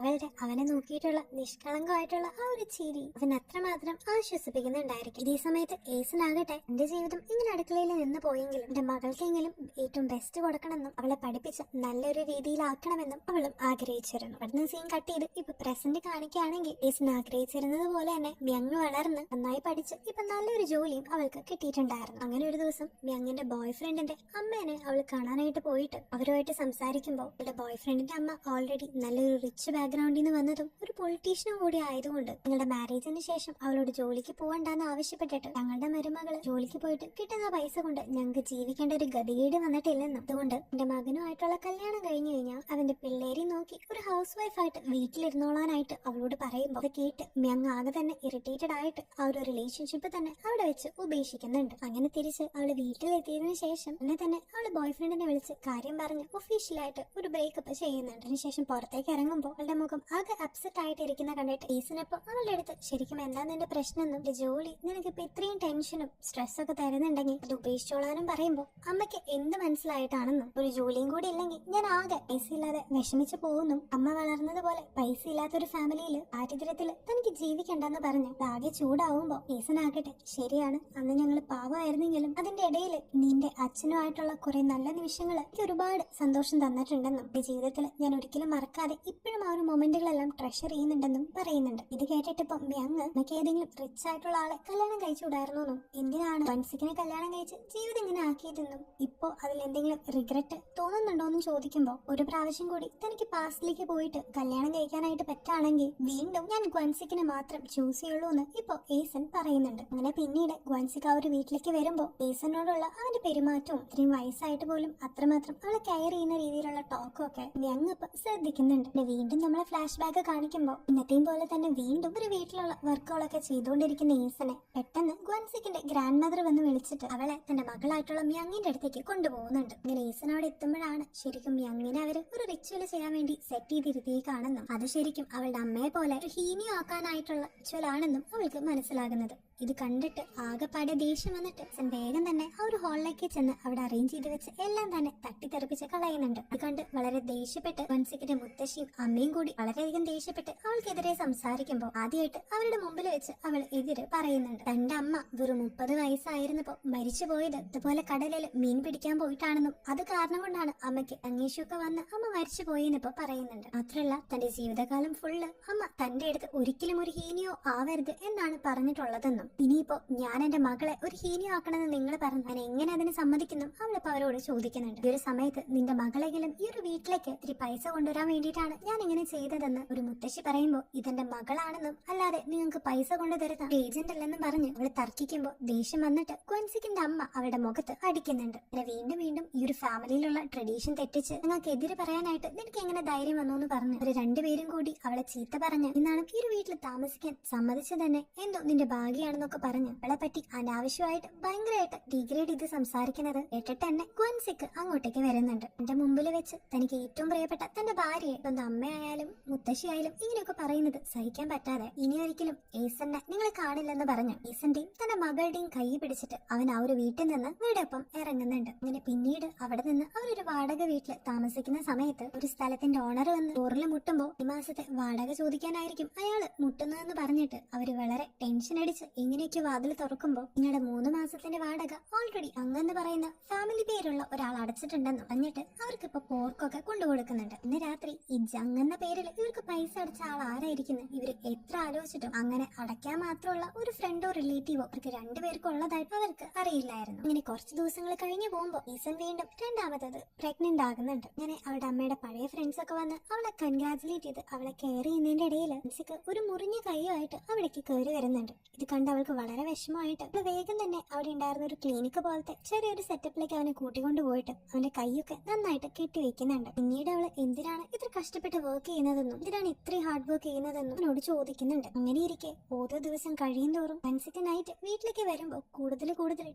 അവനെ നോക്കിയിട്ടുള്ള നിഷ്കളങ്കമായിട്ടുള്ള ആ ഒരു ചിരി അവൻ അത്രമാത്രം ആശ്വസിപ്പിക്കുന്നുണ്ടായിരിക്കും. ഇതേ സമയത്ത് ഏസനാകട്ടെ എന്റെ ജീവിതം ഇങ്ങനെ അടുക്കളയിൽ നിന്ന് പോയെങ്കിലും എന്റെ മകൾക്കെങ്കിലും ഏറ്റവും ബെസ്റ്റ് കൊടുക്കണമെന്നും അവളെ പഠിപ്പിച്ച് നല്ലൊരു രീതിയിലാക്കണമെന്നും അവളും ആഗ്രഹിച്ചിരുന്നു. അവിടുന്ന് സീൻ കട്ട് ചെയ്ത് ഇപ്പൊ പ്രസന്റ് കാണിക്കുകയാണെങ്കിൽ ഏസൻ ആഗ്രഹിച്ചിരുന്നത് പോലെ തന്നെ മ്യങ് വളർന്ന് നന്നായി പഠിച്ച് ഇപ്പൊ നല്ലൊരു ജോലിയും അവൾക്ക് കിട്ടിയിട്ടുണ്ടായിരുന്നു. അങ്ങനെ ഒരു ദിവസം മ്യങ്ങിന്റെ ബോയ് ഫ്രണ്ടിന്റെ അമ്മേനെ അവൾ കാണാനായിട്ട് പോയിട്ട് അവരുമായിട്ട് സംസാരിക്കുമ്പോൾ അവളുടെ ബോയ് ഫ്രണ്ടിന്റെ അമ്മ ഓൾറെഡി നല്ലൊരു റിച്ച് ബാക്ക്ഗ്രൗണ്ടിൽ നിന്ന് വന്നതും ഒരു പൊളിറ്റീഷ്യനും കൂടി ആയതുകൊണ്ട് നിങ്ങളുടെ മാരേജിന് ശേഷം അവളോട് ജോലിക്ക് പോകണ്ടെന്ന് ആവശ്യപ്പെട്ടിട്ട് ഞങ്ങളുടെ മരുമകള് ജോലിക്ക് പോയിട്ട് കിട്ടുന്ന പൈസ കൊണ്ട് ഞങ്ങൾക്ക് ജീവിക്കേണ്ട ഒരു ഗതികേട് വന്നിട്ടില്ലെന്നും അതുകൊണ്ട് എന്റെ മകനുമായിട്ടുള്ള കല്യാണം കഴിഞ്ഞു കഴിഞ്ഞാൽ അവന്റെ പിള്ളേരെ നോക്കി ഒരു ഹൗസ് വൈഫായിട്ട് വീട്ടിലിരുന്നോളാനായിട്ട് അവളോട് പറയുമ്പോൾ അത് കേട്ട് മ്യങ് ആകെ തന്നെ ഇറിറ്റേറ്റഡ് ആയിട്ട് ആ ഒരു റിലേഷൻഷിപ്പ് തന്നെ അവിടെ വെച്ച് ഉപേക്ഷിക്കുന്നുണ്ട്. അങ്ങനെ തിരിച്ച് അവള് വീട്ടിലെത്തിയതിനു ശേഷം തന്നെ അവള് ബോയ് ഫ്രണ്ടിനെ വിളിച്ച് കാര്യം പറഞ്ഞ് ഒഫീഷ്യലായിട്ട് ഒരു ബ്രേക്കപ്പ് ചെയ്യുന്നുണ്ട്. അതിനുശേഷം പുറത്തേക്ക് ഇറങ്ങുമ്പോൾ അവളുടെ മുഖം ആകെ അപ്സെറ്റ് ആയിട്ട് ഇരിക്കുന്ന കണ്ടിട്ട് ഏസിനൊപ്പം അവളുടെ അടുത്ത് ശരിക്കും എന്താ നിന്റെ പ്രശ്നം എന്നും ജോലി നിനക്കിപ്പോ ഇത്രയും ടെൻഷനും സ്ട്രെസ് ഒക്കെ തരുന്നുണ്ടെങ്കിൽ അത് ഉപേക്ഷിച്ചോളാനും പറയുമ്പോൾ അമ്മയ്ക്ക് എന്ത് മനസ്സിലായിട്ടാണെന്നും ഒരു ജോലിയും കൂടി ഇല്ലെങ്കിൽ ഞാൻ ആകെ പൈസ ഇല്ലാതെ വിഷമിച്ചു പോകുന്നു. അമ്മ വളർന്നതുപോലെ പൈസ ഇല്ലാത്തൊരു ഫാമിലിയിൽ ദാരിദ്ര്യത്തിൽ തനിക്ക് ജീവിക്കണ്ടെന്ന് പറഞ്ഞ് ആകെ ചൂടാവുമ്പോ ഈസനാകട്ടെ, ശരിയാണ്, അന്ന് ഞങ്ങൾ പാവമായിരുന്നെങ്കിലും അതിന്റെ ഇടയിൽ നിന്റെ അച്ഛനുമായിട്ടുള്ള കുറെ നല്ല നിമിഷങ്ങൾ എനിക്ക് ഒരുപാട് സന്തോഷം തന്നിട്ടുണ്ടെന്നും എന്റെ ജീവിതത്തിൽ ഞാൻ ഒരിക്കലും മറക്കാതെ ഇപ്പോഴും ആ ഒരു മൊമെന്റുകളെല്ലാം ട്രഷർ ചെയ്യുന്നുണ്ടെന്നും പറയുന്നുണ്ട്. ഇത് കേട്ടിട്ട് ഇപ്പം മ്യങ് നമുക്ക് ഏതെങ്കിലും റിച്ച് ആയിട്ടുള്ള ആളെ കല്യാണം കഴിച്ചുകൂടായിരുന്നോ, എന്തിനാണ് വൻസിക്കിനെ കല്യാണം കഴിച്ച് ജീവിതം ഇങ്ങനെ ആക്കിയതെന്നും ഇപ്പോ അതിൽ എന്തെങ്കിലും റിഗ്രറ്റ് തോന്നുന്നുണ്ടോന്നും ചോദിക്കുമ്പോ ഒരു പ്രാവശ്യം കൂടി തനിക്ക് പാസ്റ്റിലേക്ക് പോയിട്ട് കല്യാണം കഴിക്കാനായിട്ട് പറ്റാണെങ്കിൽ വീണ്ടും ഞാൻ ഗ്വൻസിക്കിനെ മാത്രം ചൂസ് ചെയ്യുള്ളൂ എന്ന് ഇപ്പൊ ഏസൻ പറയുന്നുണ്ട്. അങ്ങനെ പിന്നീട് ഗ്വൻസിക്ക് ആ ഒരു വീട്ടിലേക്ക് വരുമ്പോ ഏസനോടുള്ള അവന്റെ പെരുമാറ്റവും ഇത്രയും വയസ്സായിട്ട് പോലും അത്രമാത്രം അവളെ കെയർ ചെയ്യുന്ന രീതിയിലുള്ള ടോക്കും ഒക്കെ മ്യങ് ഇപ്പൊ ശ്രദ്ധിക്കുന്നുണ്ട്. വീണ്ടും നമ്മളെ ഫ്ലാഷ് ബാക്ക് കാണിക്കുമ്പോ ഇന്നത്തെയും പോലെ തന്നെ വീണ്ടും ഒരു വീട്ടിലുള്ള വർക്കുകളൊക്കെ ചെയ്തുകൊണ്ടിരിക്കുന്ന ഈസനെ പെട്ടെന്ന് ഗ്വൻസിക്കിന്റെ ഗ്രാൻഡ് മദർ വന്ന് വിളിച്ചിട്ട് അവളെ തന്റെ മകളായിട്ടുള്ള മ്യങ്ങിന്റെ അടുത്തേക്ക് കൊണ്ടുപോകുന്നുണ്ട്. ഇങ്ങനെ ഈസൻ അവിടെ എത്തുമ്പോഴാണ് ശരിക്കും മ്യങ്ങിനെ അവര് ഒരു റിച്വൽ ചെയ്യാൻ വേണ്ടി സെറ്റ് ചെയ്തിരുത്തിയേക്കാണെന്നും അത് ശരിക്കും അവളുടെ അമ്മയെ പോലെ ഹീനിയോ ആക്കാനായിട്ടുള്ള റിച്വൽ ആണെന്നും അവൾക്ക് മനസ്സിലാകുന്നത്. ഇത് കണ്ടിട്ട് ആകെപ്പാടെ ദേഷ്യം വന്നിട്ട് വേഗം തന്നെ ആ ഒരു ഹാളിലേക്ക് ചെന്ന് അവിടെ അറേഞ്ച് ചെയ്ത് വെച്ച് എല്ലാം തന്നെ തട്ടിത്തെറിപ്പിച്ച് കളയുന്നുണ്ട്. ഇത് കണ്ട് വളരെ ദേഷ്യപ്പെട്ട് വൻസിക്കിന്റെ മുത്തശ്ശിയും അമ്മയും കൂടി വളരെയധികം ദേഷ്യപ്പെട്ട് അവൾക്കെതിരെ സംസാരിക്കുമ്പോൾ ആദ്യമായിട്ട് അവരുടെ മുമ്പിൽ വെച്ച് അവൾ എതിര് പറയുന്നുണ്ട്. തന്റെ അമ്മ വെറും 30 വയസ്സായിരുന്നപ്പോ മരിച്ചു പോയത് ഇതുപോലെ കടലിൽ മീൻ പിടിക്കാൻ പോയിട്ടാണെന്നും അത് കാരണം കൊണ്ടാണ് അമ്മയ്ക്ക് അന്വേഷമൊക്കെ വന്ന് അമ്മ മരിച്ചു പോയെന്നിപ്പോ പറയുന്നുണ്ട്. മാത്രമല്ല തന്റെ ജീവിതകാലം ഫുള്ള് അമ്മ തന്റെ അടുത്ത് ഒരിക്കലും ഒരു ഹീനിയോ ആവരുത് എന്നാണ് പറഞ്ഞിട്ടുള്ളതെന്നും ഇനിയിപ്പോ ഞാൻ എന്റെ മകളെ ഒരു ഹീനിയോ ആക്കണമെന്ന് നിങ്ങൾ പറഞ്ഞു ഞാൻ എങ്ങനെ അതിന് സമ്മതിക്കുന്നു അവളിപ്പോ അവരോട് ചോദിക്കുന്നുണ്ട്. ഈ ഒരു സമയത്ത് നിന്റെ മകളെങ്കിലും ഈ ഒരു വീട്ടിലേക്ക് ഇത്തിരി പൈസ കൊണ്ടുവരാൻ വേണ്ടിയിട്ടാണ് ഞാൻ ഇങ്ങനെ ചെയ്തതെന്ന് ഒരു മുത്തശ്ശി പറയുമ്പോ ഇതെന്റെ മകളാണെന്നും അല്ലാതെ നിങ്ങൾക്ക് പൈസ കൊണ്ടുതരുന്ന ഏജന്റ് അല്ലെന്നും പറഞ്ഞ് അവള് തർക്കിക്കുമ്പോ ദേഷ്യം വന്നിട്ട് ക്വൻസിക്കിന്റെ അമ്മ അവളുടെ മുഖത്ത് അടിക്കുന്നുണ്ട്. പിന്നെ വീണ്ടും വീണ്ടും ഈ ഒരു ഫാമിലിയിലുള്ള ട്രഡീഷൻ തെറ്റിച്ച് നിങ്ങൾക്ക് എതിര് പറയാനായിട്ട് നിനക്ക് എങ്ങനെ ധൈര്യം വന്നു എന്ന് പറഞ്ഞ് ഒരു രണ്ടുപേരും കൂടി അവളെ ചീത്ത പറഞ്ഞ് ഇന്നാണ് ഈ ഒരു വീട്ടിൽ താമസിക്കാൻ സമ്മതിച്ചു തന്നെ എന്തോ നിന്റെ ഭാഗ്യാണെന്നൊക്കെ പറഞ്ഞ് അവളെ പറ്റി അനാവശ്യമായിട്ട് ഭയങ്കരമായിട്ട് ഡിഗ്രേഡ് ചെയ്ത് സംസാരിക്കുന്നത് കേട്ടിട്ട് തന്നെ ക്വൻസിക്ക് അങ്ങോട്ടേക്ക് വരുന്നുണ്ട്. എന്റെ മുമ്പിൽ വെച്ച് തനിക്ക് ഏറ്റവും പ്രിയപ്പെട്ട തന്റെ ഭാര്യയെ സ്വന്തം അമ്മയായാലും മുത്തശ്ശിയായാലും ഇങ്ങനെയൊക്കെ പറയുന്നത് സഹിക്കാൻ പറ്റാതെ ഇനി ഒരിക്കലും ഏസനെ നിങ്ങൾ കാണില്ലെന്ന് പറഞ്ഞ് ഏസന്റെയും തന്റെ മകളുടെയും കൈ പിടിച്ചിട്ട് അവൻ ആ ഒരു വീട്ടിൽ നിന്ന് വീടൊപ്പം ഇറങ്ങുന്നുണ്ട്. അങ്ങനെ പിന്നീട് അവിടെ നിന്ന് അവരൊരു വാടക വീട്ടില് താമസിക്കുന്ന സമയത്ത് ഒരു സ്ഥലത്തിന്റെ ഓണർ വന്ന് ഡോറിൽ മുട്ടുമ്പോ ഈ മാസത്തെ വാടക ചോദിക്കാനായിരിക്കും അയാള് മുട്ടുന്നതെന്ന് പറഞ്ഞിട്ട് അവര് വളരെ ടെൻഷൻ അടിച്ച് ഇങ്ങനെയൊക്കെ വാതിൽ തുറക്കുമ്പോ നിങ്ങളുടെ 3 മാസത്തിന്റെ വാടക ഓൾറെഡി അങ്ങെന്ന് പറയുന്ന ഫാമിലി പേരുള്ള ഒരാൾ അടച്ചിട്ടുണ്ടെന്നും പറഞ്ഞിട്ട് അവർക്ക് ഇപ്പൊ പോർക്കൊക്കെ കൊണ്ടുകൊടുക്കുന്നുണ്ട്. ഇന്ന് രാത്രി ഈ ജങ് എന്ന പേരിൽ ഇവർക്ക് പൈസ അടച്ച ആൾ ആരായിരിക്കുന്നത് ഇവര് എത്ര ആലോചിച്ചിട്ടും അങ്ങനെ അടയ്ക്കാൻ മാത്രമുള്ള ഒരു ഫ്രണ്ടോ റിലേറ്റീവോ അവർക്ക് രണ്ടുപേർക്കും ഉള്ളതായിട്ട് അവർക്ക് അറിയില്ലായിരുന്നു. അങ്ങനെ കുറച്ച് ദിവസങ്ങൾ കഴിഞ്ഞു പോകുമ്പോ ഈസൻ വീണ്ടും രണ്ടാമത്തത് പ്രഗ്നന്റ് ആകുന്നുണ്ട്. അങ്ങനെ അവളുടെ അമ്മയുടെ പഴയ ഫ്രണ്ട്സ് ഒക്കെ വന്ന് അവളെ കൺഗ്രാജുലേറ്റ് ചെയ്ത് അവളെ കെയർ ചെയ്യുന്നതിന്റെ ഇടയിൽ ഒരു മുറിഞ്ഞ കൈയുമായിട്ട് അവിടേക്ക് കയറി വരുന്നുണ്ട്. ഇത് കണ്ട് അവൾക്ക് വളരെ വിഷമമായിട്ട് വേഗം തന്നെ അവിടെ ഉണ്ടായിരുന്ന ഒരു ക്ലിനിക്ക് പോലത്തെ ചെറിയൊരു സെറ്റപ്പിലേക്ക് അവനെ കൂട്ടിക്കൊണ്ടു പോയിട്ട് അവന്റെ കൈയൊക്കെ നന്നായിട്ട് കെട്ടിവെക്കുന്നുണ്ട്. പിന്നീട് അവള് എന്തിനാണ് ഇത്ര കഷ്ടപ്പെട്ട് വർക്ക് ചെയ്യുന്നതെന്നും എന്തിനാണ് ഇത്രയും ഹാർഡ് വർക്ക് ചെയ്യുന്നതെന്നും അവനോട് ചോദിക്കുന്നുണ്ട്. അങ്ങനെ ഇരിക്കെ ഓരോ ദിവസം കഴിയും തോറും വൻസിക്ക് നൈറ്റ് വീട്ടിലേക്ക് വരുമ്പോൾ കൂടുതൽ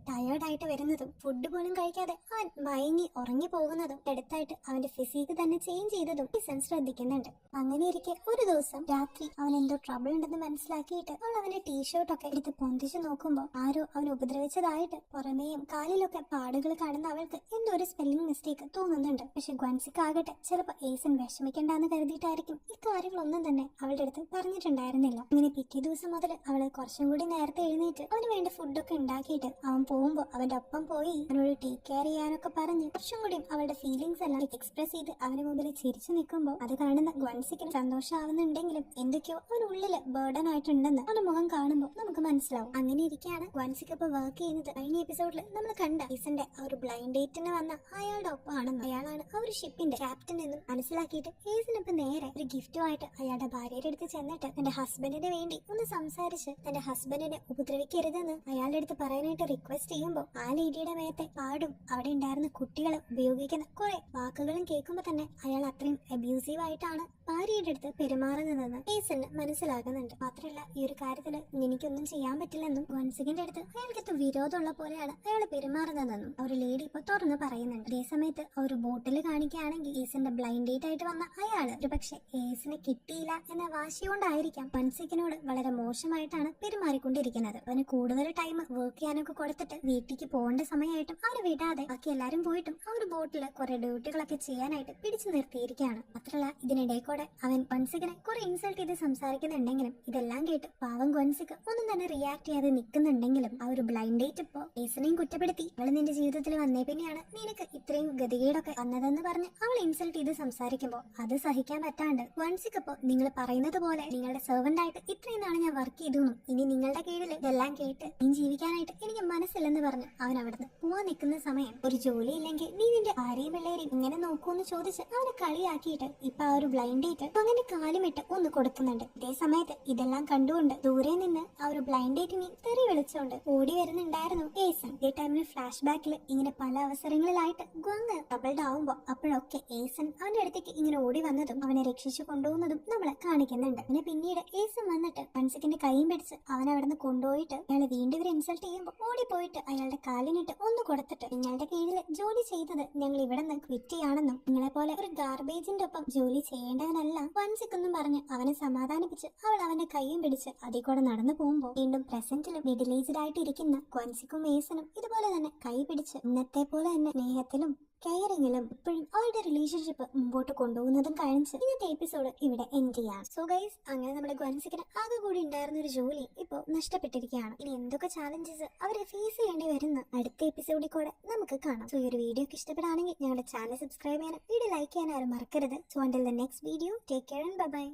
ടയേർഡായിട്ട് വരുന്നതും ഫുഡ് പോലും കഴിക്കാതെ അവൻ മയങ്ങി ഉറങ്ങി പോകുന്നതും അടുത്തായിട്ട് അവന്റെ ഫിസിക്ക് തന്നെ ചേഞ്ച് ചെയ്തതും ഈസൻ ശ്രദ്ധിക്കുന്നുണ്ട്. അങ്ങനെ ഇരിക്കെ ഒരു ദിവസം രാത്രി അവൻ എന്തോ ട്രബിൾ ഉണ്ടെന്ന് മനസ്സിലാക്കിയിട്ട് അവൾ അവന്റെ ടീഷർട്ട് ഒക്കെ എടുത്ത് പൊന്തിച്ചു നോക്കുമ്പോ ആരോ അവൻ ഉപദ്രവിച്ചതായിട്ട് പുറമേയും കാലിലൊക്കെ പാടുകൾ കാണുന്ന അവൾക്ക് എന്തോ ഒരു സ്പെല്ലിംഗ് മിസ്റ്റേക്ക് തോന്നുന്നുണ്ട്. പക്ഷെ ഗ്വൻസിക്ക് ആകട്ടെ ചിലപ്പോ ഏസൻ വിഷമിക്കണ്ടെന്ന് കരുതിയിട്ടായിരിക്കും ഇക്കാര്യങ്ങളൊന്നും തന്നെ അവളുടെ അടുത്ത് പറഞ്ഞിട്ടുണ്ടായിരുന്നില്ല. അങ്ങനെ പിറ്റേ ദിവസം മുതൽ അവള് കുറച്ചും കൂടി നേരത്തെ എഴുന്നേറ്റ് അവന് വേണ്ട ഫുഡൊക്കെ ഉണ്ടാക്കിയിട്ട് അവൻ പോകുമ്പോ അവന്റെ ഒപ്പം പോയി അവനോട് ടേക്ക് കെയർ ചെയ്യാനൊക്കെ പറഞ്ഞ് കുറച്ചും കൂടി അവളുടെ ഫീലിംഗ്സ് എല്ലാം എക്സ്പ്രസ് ചെയ്ത് അവന്റെ മുമ്പിൽ ചിരിച്ചു നിൽക്കുമ്പോൾ അത് കാണുന്ന ഗ്വൻസിക്ക് സന്തോഷമാവുന്നുണ്ടെങ്കിലും എന്തൊക്കെയോ അവനുള്ളില് ബേർഡൻ ആയിട്ടുണ്ടെന്ന് അവന്റെ മുഖം കാണുമ്പോൾ നമുക്ക് മനസ്സിലാവും. അങ്ങനെ ഇരിക്കുകയാണ് ഗ്വൻസിക്ക് ഇപ്പൊ വർക്ക് ചെയ്യുന്നത്. കഴിഞ്ഞ എപ്പിസോഡിൽ നമ്മൾ കണ്ട ഈസന്റെ ആ ഒരു ബ്ലൈൻഡ് ഡേറ്റിന് വന്ന അയാളുടെ ഒപ്പമാണെന്ന് അയാളാണ് ആ ഒരു ഷിപ്പിന്റെ ക്യാപ്റ്റൻ എന്നും മനസ്സിലാക്കിയിട്ട് ഈസനിപ്പോ നേരെ ഒരു ഗിഫ്റ്റുമായിട്ട് അയാളുടെ ഭാര്യയുടെ അടുത്ത് ചെന്നിട്ട് തന്റെ ഹസ്ബൻഡിന് വേണ്ടി ഒന്ന് സംസാരിച്ച് തന്റെ ഹസ്ബൻഡിനെ ഉപദ്രവിക്കരുതെന്ന് അയാളുടെ അടുത്ത് പറയാനായിട്ട് റിക്വസ്റ്റ് ചെയ്യുമ്പോൾ ആ ലേഡിയുടെ മേത്തെ പാടും അവിടെ ഉണ്ടായിരുന്ന കുട്ടികൾ ഉപയോഗിക്കുന്ന കുറെ വാക്കുകളും കേൾക്കുമ്പോൾ തന്നെ അയാൾ അത്രയും അബ്യൂസീവ് ആയിട്ടാണ് ഭാര്യയുടെ അടുത്ത് പെരുമാറുന്നതെന്ന് ഈസന് മനസ്സിലാകുന്നുണ്ട്. മാത്രമല്ല ഈ ഒരു കാര്യത്തില് എനിക്കൊന്നും ചെയ്യാൻ ചെയ്യാൻ പറ്റില്ലെന്നും ഗോൻസിക്കിന്റെ അടുത്ത് അയാൾക്ക് വിരോധമുള്ള പോലെയാണ് അയാൾ പെരുമാറുന്നതെന്നും ഒരു ലേഡി ഇപ്പൊ തുറന്ന് പറയുന്നുണ്ട്. അതേ സമയത്ത് ഒരു ബോട്ടിൽ കാണിക്കുകയാണെങ്കിൽ ഏസിന്റെ ബ്ലൈൻഡ് ഡേറ്റ് ആയിട്ട് വന്ന അയാള് ഒരു പക്ഷെ ഏസിനെ കിട്ടിയില്ല എന്ന വാശി കൊണ്ടായിരിക്കാം ഗോൻസിക്കിനോട് വളരെ മോശമായിട്ടാണ് പെരുമാറിക്കൊണ്ടിരിക്കുന്നത്. അവന് കൂടുതൽ ടൈം വർക്ക് ചെയ്യാനൊക്കെ കൊടുത്തിട്ട് വീട്ടിലേക്ക് പോകേണ്ട സമയമായിട്ടും അവന് വിടാതെ ബാക്കി എല്ലാരും പോയിട്ടും ആ ഒരു ബോട്ടില് കുറെ ഡ്യൂട്ടികളൊക്കെ ചെയ്യാനായിട്ട് പിടിച്ചു നിർത്തിയിരിക്കുകയാണ്. മാത്രമല്ല ഇതിനിടയിൽ കൂടെ അവൻ ഗോൻസിക്കിനെ കുറെ ഇൻസൾട്ട് ചെയ്ത് സംസാരിക്കുന്നുണ്ടെങ്കിലും ഇതെല്ലാം കേട്ട് പാവം ഗോൻസിക്ക് ഒന്നും തന്നെ റിയാക്ട് ചെയ്യാതെ നിൽക്കുന്നുണ്ടെങ്കിലും ആ ഒരു ബ്ലൈൻഡ് ഡേറ്റ് ഇപ്പോ ഏസിനെയും കുറ്റപ്പെടുത്തി അവൾ നിന്റെ ജീവിതത്തിൽ വന്നേ പിന്നെയാണ് നിനക്ക് ഇത്രയും ഗതികേടൊക്കെ വന്നതെന്ന് പറഞ്ഞ് അവൾ ഇൻസൾട്ട് ചെയ്ത് സംസാരിക്കുമ്പോൾ അത് സഹിക്കാൻ പറ്റാണ്ട് ഗോൻസിക്ക് ഇപ്പോ നിങ്ങൾ പറയുന്നത് പോലെ നിങ്ങളുടെ സെർവന്റ് ആയിട്ട് ഇത്രയും നാളെ ഞാൻ വർക്ക് ചെയ്തു, ഇനി നിങ്ങളുടെ കീഴിൽ ഇതെല്ലാം കേട്ട് നീ ജീവിക്കാനായിട്ട് എനിക്ക് മനസ്സില്ലെന്ന് പറഞ്ഞു അവൻ അവിടുന്ന് പോവാൻ നിൽക്കുന്ന സമയം ഒരു ജോലി ഇല്ലെങ്കിൽ നീ നിന്റെ ആരെയും പിള്ളേരെയും ഇങ്ങനെ നോക്കൂന്ന് ചോദിച്ച് അവനെ കളിയാക്കിയിട്ട് ഇപ്പൊ ആ ഒരു ബ്ലൈൻഡ് ഡേറ്റ് അങ്ങനെ കാലുമിട്ട് ഒന്ന് കൊടുക്കുന്നുണ്ട്. ഇതേ സമയത്ത് ഇതെല്ലാം കണ്ടുകൊണ്ട് ദൂരെ നിന്ന് ആ ഒരു ബ്ലൈൻഡ് ഡേറ്റിനെ തെറി വിളിച്ചുകൊണ്ട് ഓടി വരുന്നുണ്ടായിരുന്നു ഏസൻ. ഇതേ ടൈമിൽ ഫ്ലാഷ് ബാക്കിൽ ഇങ്ങനെ പല അവസരങ്ങളിലായിട്ട് ഗ്വങ് ഡബിൾഡ് ആവുമ്പോ അപ്പോഴൊക്കെ ഏസൻ അവന്റെ അടുത്തേക്ക് ഇങ്ങനെ ഓടി വന്നതും അവനെ രക്ഷിച്ചു കൊണ്ടുപോകുന്നതും നമ്മളെ കാണിക്കുന്നുണ്ട്. പിന്നെ പിന്നീട് ഏസൻ വന്നിട്ട് ഗോൻസിക്കിന്റെ കൈയും പിടിച്ച് അവനെ അവിടെ നിന്ന് കൊണ്ടുപോയിട്ട് അയാളെ വീണ്ടും ഇവർ ഇൻസൾട്ട് ചെയ്യുമ്പോൾ ഓടിപ്പോയിട്ട് അയാളുടെ കാലിനിട്ട് ഒന്ന് കൊടുത്തിട്ട് നിങ്ങളുടെ കീഴിൽ ജോലി ചെയ്തത് ഞങ്ങൾ ഇവിടെ നിന്ന് ക്വിറ്റ് ചെയ്യാണെന്നും നിങ്ങളെ പോലെ ഒരു ഗാർബേജിന്റെ ഒപ്പം ജോലി ചെയ്യേണ്ടവനല്ല ഗോൻസിക്കെന്നും പറഞ്ഞ് അവനെ സമാധാനിപ്പിച്ച് അവൾ അവന്റെ കൈയും പിടിച്ച് അതിൽ കൂടെ നടന്നു പോകുമ്പോൾ വീണ്ടും പ്രസന്റിലും മിഡിൽ ഏജ്ഡ് ആയിട്ട് ഇരിക്കുന്ന ഗോൻസിക്കും ഏസനും ഇതുപോലെ തന്നെ കൈ പിടിച്ച് ഇന്നത്തെ പോലെ തന്നെ സ്നേഹത്തിലും കെയറിങ്ങിലും ഇപ്പോഴും അവരുടെ റിലേഷൻഷിപ്പ് മുമ്പോട്ട് കൊണ്ടുപോകുന്നതും കാണിച്ച് ഇന്നത്തെ എപ്പിസോഡ് ഇവിടെ എൻഡ് ചെയ്യാം. സോ ഗൈസ്, അങ്ങനെ നമ്മുടെ ഗോൻസിക്കിന് ആകെ കൂടി ഉണ്ടായിരുന്ന ഒരു ജോലി ഇപ്പോൾ നഷ്ടപ്പെട്ടിരിക്കുകയാണ്. ഇനി എന്തൊക്കെ ചാലഞ്ചസ് അവരെ ഫേസ് ചെയ്യേണ്ടി വരുന്ന അടുത്ത എപ്പിസോഡിൽ കൂടെ നമുക്ക് കാണാം. സോ ഈ ഒരു വീഡിയോ ഒക്കെ ഇഷ്ടപ്പെടുകയാണെങ്കിൽ ഞങ്ങളുടെ ചാനൽ സബ്സ്ക്രൈബ് ചെയ്യാനും വീഡിയോ ലൈക്ക് ചെയ്യാനും ആരും മറക്കരുത്. So until the next video, take care and bye bye.